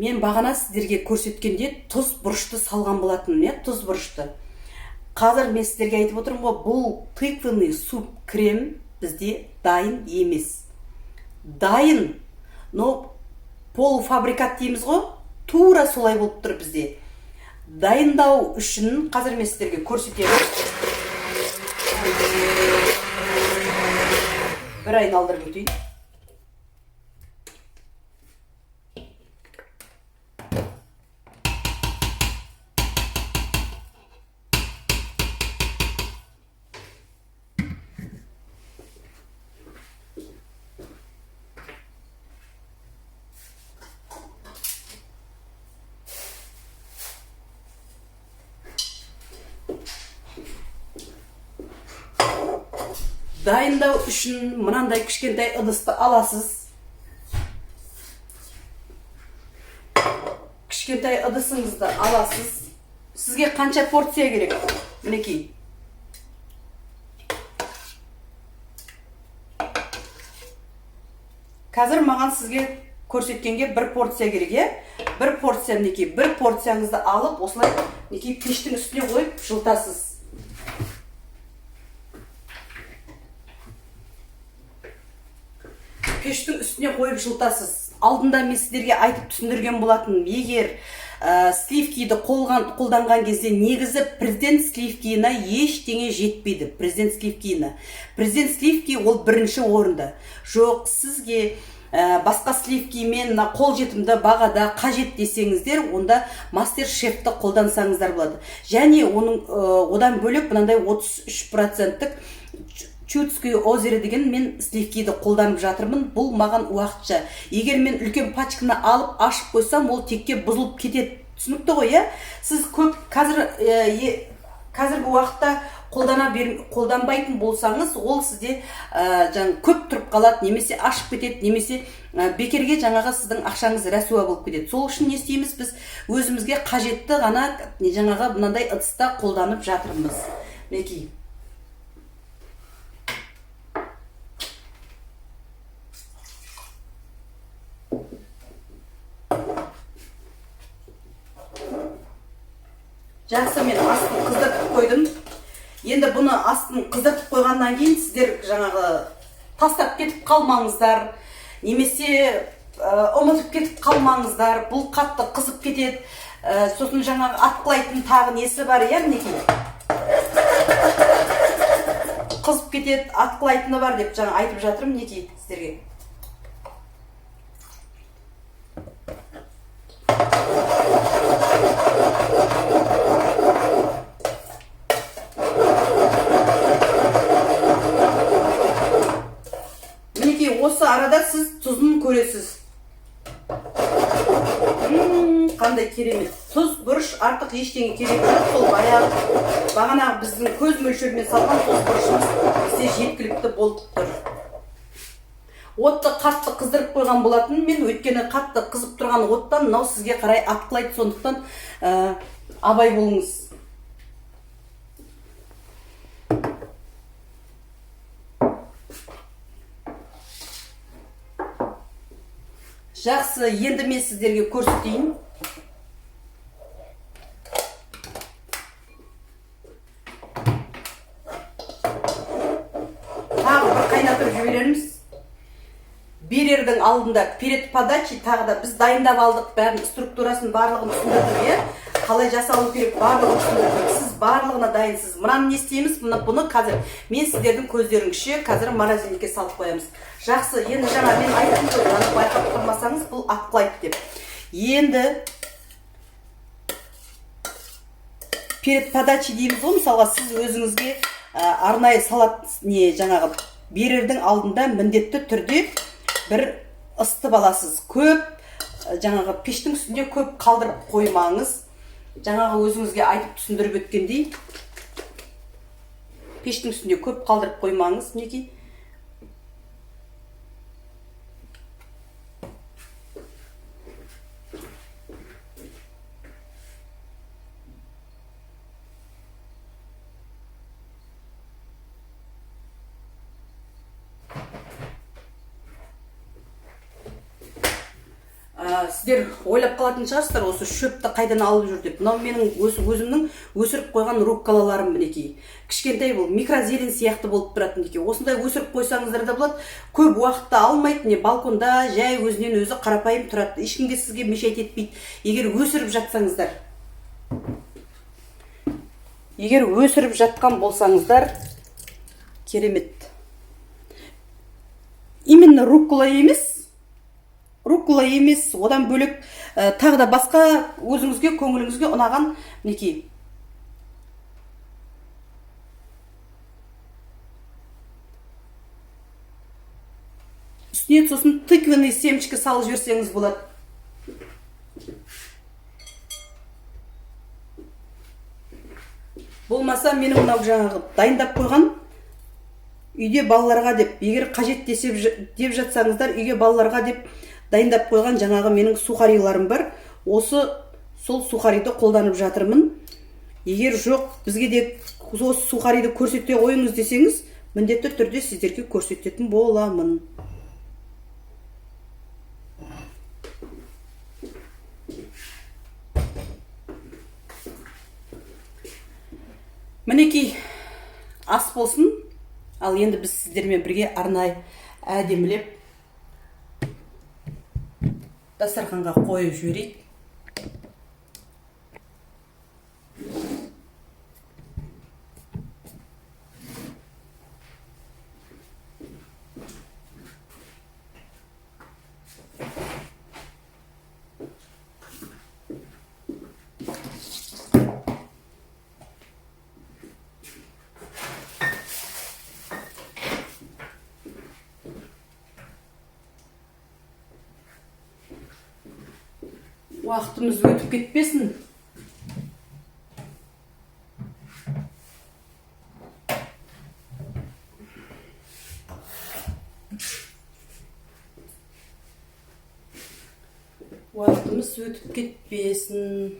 Speaker 1: Мен бағана сіздерге көрсеткенде тұз бұрышты салған болатын, тұз бұрышты. Қазір мен сіздерге айтып отырмын ғой, бұл тыквенный суп крем бізде дайын емес. Дайын, но полуфабрикат дейміз ғой, тура солай болып тұр бізде. Дайындау үшін қазір мен сіздерге көрсетемін. бір айналдырып өтейін. Дайындау үшін мынандай кішкентай ыдысты аласыз. Кішкентай ыдысыңызды аласыз. Сізге қанша порция керек? Мінекей. Қазір маған сізге көрсеткенге бір порция керек, е? Бір порция мінекей. Бір порцияңызды алып, осылай мінекей пештің үстіне қойып жылытасыз. Пештің үстіне қойып жылытасыз. Алдында мен сіздерге айтып түсіндірген болатын, егер сливкиді қолданған кезде негізі президент сливкиіне ештеңе жетпейді. Президент сливки ол бірінші орында. Жоқ, сізге басқа сливкимен қол жетімді бағада қажет десеңіздер, онда мастер шефті қолдансаңыздар болады. Және одан бөлек мынандай 33%-тік Чудское озеро деген мен сливкиді қолданып жатырмын. Бұл маған уақытша. Егер мен үлкен пачканы алып ашып қойсам, ол текке бұзылып кетеді. Түсінікті ғой, е? Сіз көп қазіргі уақытта қолданбайтын болсаңыз, ол сізде көп тұрып қалады, немесе ашып кетеді, немесе бекерге жаңағы сіздің ақшаңыз рәсуа болып кетеді. Сол үшін не істейміз? Біз өзімізге қажетті ғана жаңағы мынандай ыдыста қолданып жатырмыз. Мінекей. Жақсы, мен астын қыздыртып қойдым. Енді бұны астын қыздыртып қойғаннан кейін сіздер жаңағы тастап кетіп қалмаңыздар, немесе ұмытып кетіп қалмаңыздар. Бұл қатты қызып кетеді. Сосын жаңағы атқылайтын тағы несі бар, е, мінекей. Қызып кетеді, атқылайтыны бар деп жаңа айтып жатырмын, мінекей сіздерге. Осы арада сіз тұзын көресіз. Қандай керемет. Тұз, бұрыш артық ештеңе керек жоқ. Сол бағана біздің көз мөлшерімен салған тұз бұрышымыз бізде жеткілікті болып тұр. Отты қатты қыздырып қойған болатын мен, өйткені қатты қызып тұрған оттан мынау сізге қарай атқылайды, сондықтан абай болыңыз. Жақсы, енді мен сіздерге көрсетейін. Тағы бір қайнатып жібереміз. Берердің алдында перед подачей тағы да біз дайындап алдық, бәрін структурасын барлығын түсіндірдім, қалай жасалу керек барлығын түсіндірдім. Сіз барлығына дайынсыз. Мынаны не істейміз? Бұны қазір мен сіздердің көздеріңізше қазір морозильникке салып қоямыз. Жақсы, енді жаңа мен айтып қойдым, байқап тұрмасаңыз, бұл атқылайды деп. Енді перед подачей дейміз ғой, мысалға сіз өзіңізге арнайы салат жаңағы берердің алдында міндетті түрде бір ысытып аласыз. Көп жаңағы пештің үстінде көп қалдырып қоймаңыз. Жаңағы өзіңізге айтып түсіндіріп өткендей, пештің үстінде көп қалдырып қоймаңыз, мінекей. Сіздер ойлап қалатын шығарсыздар, осы шөпті қайдан алып жүр деп. Мынау менің өзімнің өсіріп қойған рукколаларым, мінекей. Кішкентай бұл микрозелень сияқты болып тұрады, мінекей. Осындай өсіріп қойсаңыздар да болады. Көп уақытта алмайды, не балконда жай өзінен өзі қарапайым тұрады. Ешкімге сізге мешайт етпейді. Егер өсіріп жатсаңыздар. Егер өсіріп жатқан болсаңыздар, керемет. именно руккола емес, одан бөлек тағы да басқа өзіңізге көңіліңізге ұнаған мінекей үстіне сосын тыквенный семечко салып жіберсеңіз болады. Болмаса менің мынау жаңағы дайындап қойған үйде балаларға деп, егер қажет деп жатсаңыздар, үйге балаларға деп дайындап қойған жаңағы менің сухариларым бар. Сол сухариді қолданып жатырмын. Егер жоқ, бізге де осы сухариді көрсете қойыңыз десеңіз, міндетті түрде сіздерге көрсететін боламын. Мінекей ас болсын. Ал енді біз сіздермен бірге арнайы әдемілеп дастарханға қойып жіберейік. Уақытымыз өтіп кетпесін. Уақытымыз өтіп кетпесін.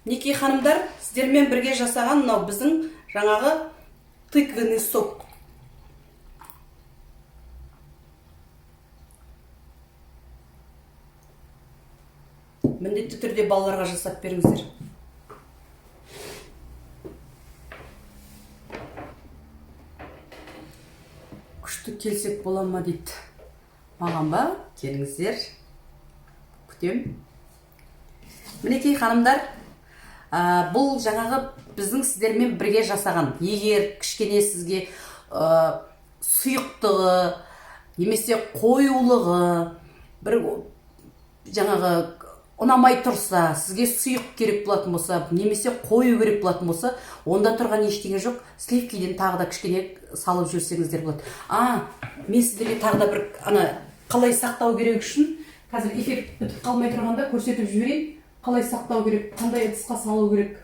Speaker 1: Мінекей ханымдар, сіздермен бірге жасаған мынау біздің жаңағы тыквенный сок. Міндетті түрде балаларға жасап беріңіздер. Күшті келсек бола ма дейді. Маған ба? Келіңіздер. Күтем. Мінекей ханымдар, бұл жаңағы біздің сіздермен бірге жасаған. Егер кішкене сізге сұйықтығы, немесе қоюлығы, бір жаңағы ұнамай тұрса, сізге сұйық керек болатын болса, немесе қою керек болатын болса, онда тұрған ештеңе жоқ. Сливкиден тағы да кішкене салып жүрсеңіздер болады. Мен сіздерге тағы да бір қалай сақтау керек үшін, қазір эффект бітіп қалмай тұрғанда көрсетіп жіберейін. Қалай сақтау керек, қандай ыдысқа салу керек.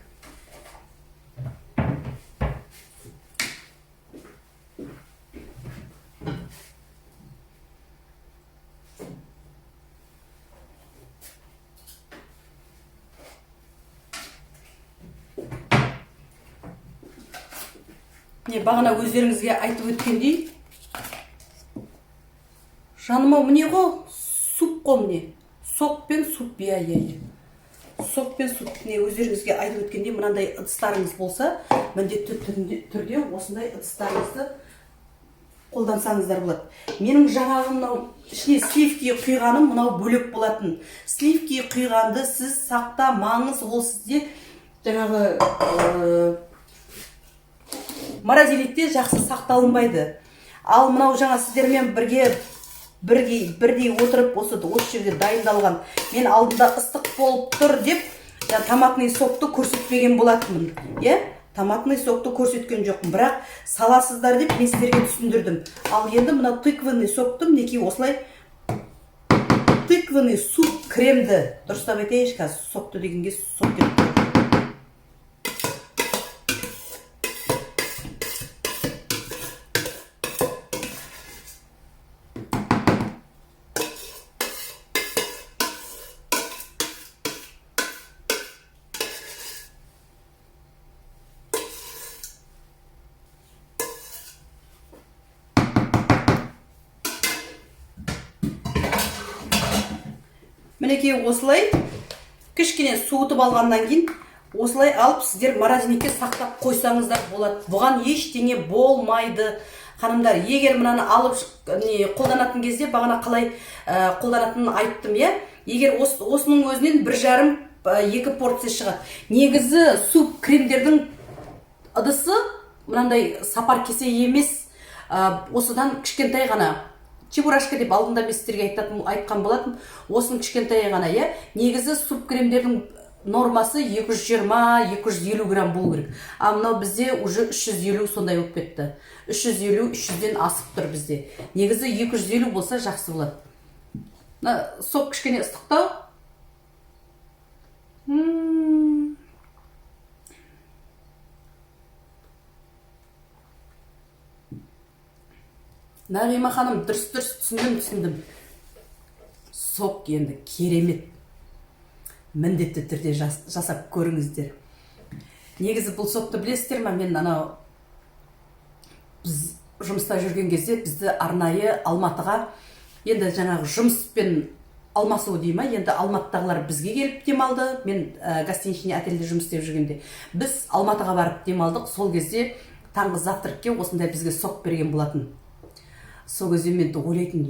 Speaker 1: Бағана өздеріңізге айтып өткендей, жаным-ау, міне ғой, суп қой міне. Сок пен суп, сок пен суп. Өздеріңізге айтып өткендей, мынандай ыдыстарыңыз болса, міндетті түрде осындай ыдыстарыңызды қолдансаңыздар болады. Менің жаңағы мынау ішіне сливки құйғаным мынау бөлек болатын. Сливки құйғанды сіз сақтамаңыз, ол сізде жаңағы морозилікте жақсы сақталынбайды. Ал мынау жаңа сіздермен бірдей отырып осы жерде дайындалған. Мен алдында ыстық болып тұр деп томатный сокты көрсетпеген болатынмын. Томатный сокты көрсеткен жоқпын, бірақ саласыздар деп мен сіздерге түсіндірдім. Ал енді мынау тыквенный сокты мінекей осылай тыквенный суп кремді. Дұрыстап айтайыншы, қазір сокты дегенге сок деп. Мінекей осылай кішкене суытып алғаннан кейін осылай алып сіздер морозилікке сақтап қойсаңыздар болады. Бұған ештеңе болмайды. Ханымдар, егер мынаны алып қолданатын кезде бағана қалай қолданатынын айттым, егер осының өзінен 1,5-2 порция шығады. Негізі суп кремдердің ыдысы мынандай сапар кесе емес, осыдан кішкентай ғана чебурашка деп алдында мен сіздерге айтқан болатын. Осының кішкентай ғана, иә. Негізі суп кремдердің нормасы 220-250 грамм болу керек. А мынау бізде уже 350 сондай болып кетті. 350-300-ден асып тұр бізде. Негізі 250 болса жақсы болады. Сок кішкене ыстықтау. Нағима ханым, дұрыс түсіндім. Сок енді керемет. Міндетті түрде жасап көріңіздер. Негізі бұл сокты білесіздер ма? Мен біз жұмыста жүрген кезде бізді арнайы Алматыға, енді жаңағы жұмыспен алмасу дей ма, енді Алматыдағылар бізге келіп демалды. Мен гостиничный отельде жұмыс істеп жүргенде біз Алматыға барып демалдық. Сол кезде таңғы завтракке осындай бізге сок берген болатын. Сол кезде мен ойлайтын,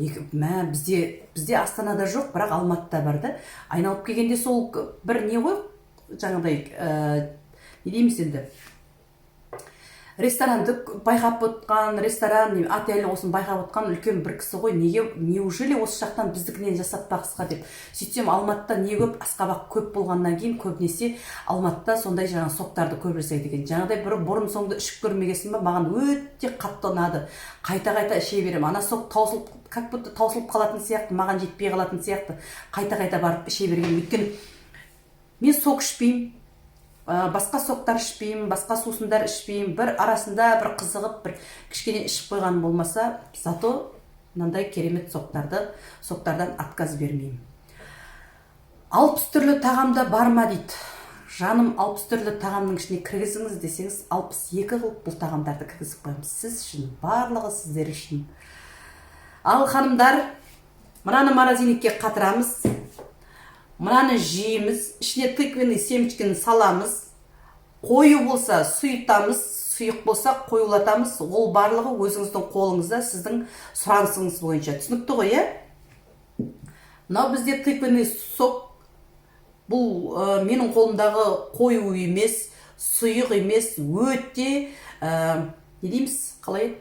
Speaker 1: бізде Астанада жоқ, бірақ Алматыда бар да. Айналып келгенде сол бір не ғой, жаңағыдай, не дейміз енді, ресторанды байқап отқан, отель осын байқап отқан үлкен бір кісі ғой. Неужели осы жақтан біздікінен жасатпақсызға деп. Сөйтсем Алматыда не көп, асқабақ көп болғаннан кейін көбінесе Алматыда сондай жаңа соктарды көп жасайды екен. Жаңағыдай бір бұрын соңды ішіп көрмегесін ба, маған өте қатты ұнады. Қайта іше берем. Ана сок как будто таусылып қалатын сияқты, маған жетпей қалатын сияқты. Қайта барып іше берген. Өйткені мен сок ішпеймін. Басқа соктар ішпеймін, басқа сусындар ішпеймін. Бір арасында бір қызығып, бір кішкене ішіп қойған болмаса, зато мынандай керемет соктардан отказ бермеймін. 60 түрлі тағамда бар ма дейді. Жаным, 60 түрлі тағамның ішіне кіргізіңіз десеңіз, 62 қылып бұл тағамдарды кіргізіп қоямыз. Сіз үшін, барлығы сіздер үшін. Ал ханымдар, мынаны морозильникке қатырамыз. Мынаны жейміз, ішіне тыквенный семечканы саламыз. Қою болса сұйытамыз, сұйық болса қоюлатамыз. Ол барлығы өзіңіздің қолыңызда, сіздің сұранысыңыз бойынша. Түсінікті ғой, е? Мынау бізде тыквенный сок. Бұл менің қолымдағы қою емес, сұйық емес, өте, не дейміз, қалай еді?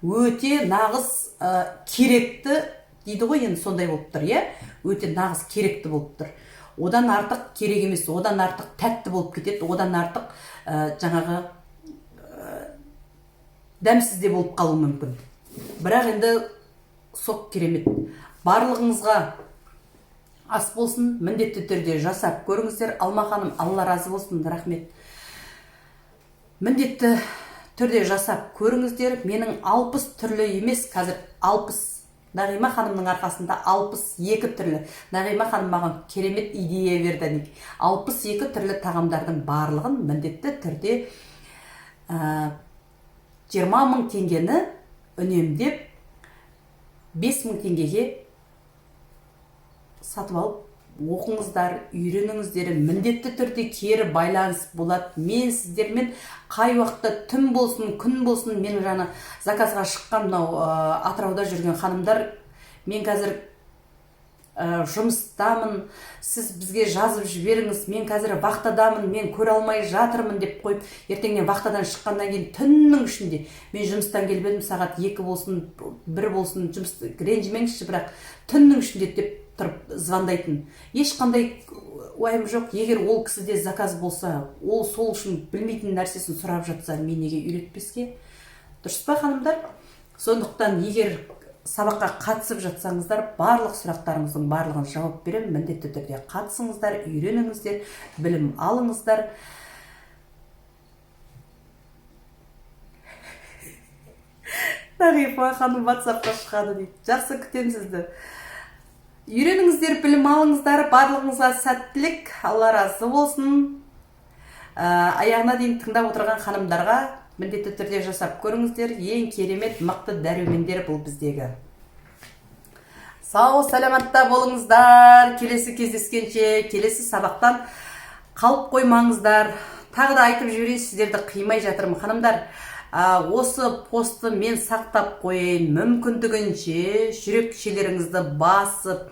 Speaker 1: Өте нағыз керекті дейді ғой, енді сондай болып тұр, е? Өте нағыз керекті болып тұр. Одан артық керек емес, одан артық тәтті болып кетеді, одан артық жаңағы дәмсіз де болып қалуы мүмкін. Бірақ енді сок керемет. Барлығыңызға ас болсын, міндетті түрде жасап көріңіздер. Алма ханым, Алла разы болсын, рахмет. Міндетті түрде жасап көріңіздер. Менің 60 түрлі емес, қазір 60. Нағима ханымның арқасында 62 түрлі. Нағима ханым маған керемет идея берді. 62 түрлі тағамдардың барлығын міндетті түрде 20 мың теңгені үнемдеп 5 мың теңгеге сатып алып оқыңыздар, үйреніңіздер. Міндетті түрде кері байланыс болады. Мен сіздермен қай уақытта түн болсын, күн болсын, мен жаңа заказға шыққан мынау Атырауда жүрген ханымдар, мен қазір жұмыстамын, сіз бізге жазып жіберіңіз, мен қазір вахтадамын, мен көре алмай жатырмын деп қойып, ертеңнен вахтадан шыққаннан кейін түннің ішінде мен жұмыстан келіп едім, сағат 2 болсын, 1 болсын, жұмыс ренжімеңізші, бірақ түннің ішінде деп тұрып звондайтын. Ешқандай уайым жоқ. Егер ол кісіде заказ болса, ол сол үшін білмейтін нәрсесін сұрап жатса, мен неге үйретпеске? Дұрыс па, ханымдар? Сондықтан егер сабаққа қатысып жатсаңыздар, барлық сұрақтарыңыздың барлығын жауап беремін. Міндетті түрде қатысыңыздар, үйреніңіздер, білім алыңыздар. Нағима ханым WhatsApp-қа шығады дейді. Жақсы күтемін сізді. Үйреніңіздер, білім алыңыздар, барлығыңызға сәттілік, Алла разы болсын. Аяғына дейін тыңдап отырған ханымдарға міндетті түрде жасап көріңіздер. Ең керемет мықты дәрумендер бұл біздегі. Сау, саламатта болыңыздар. Келесі кездескенше, келесі сабақтан қалып қоймаңыздар. Тағы да айтып жіберейін, сіздерді қимай жатырмын, ханымдар. Осы постты мен сақтап қойын, мүмкіндігінше жүрекшелеріңізді басып,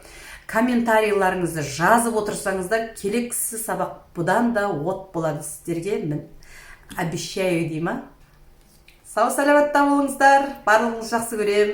Speaker 1: комментарийларыңызды жазып отырсаңыздар, келесі сабақ бұдан да от болады сіздерге. обещаю дей ма. Сау саламатта болыңыздар, барлығыңызды жақсы көрем.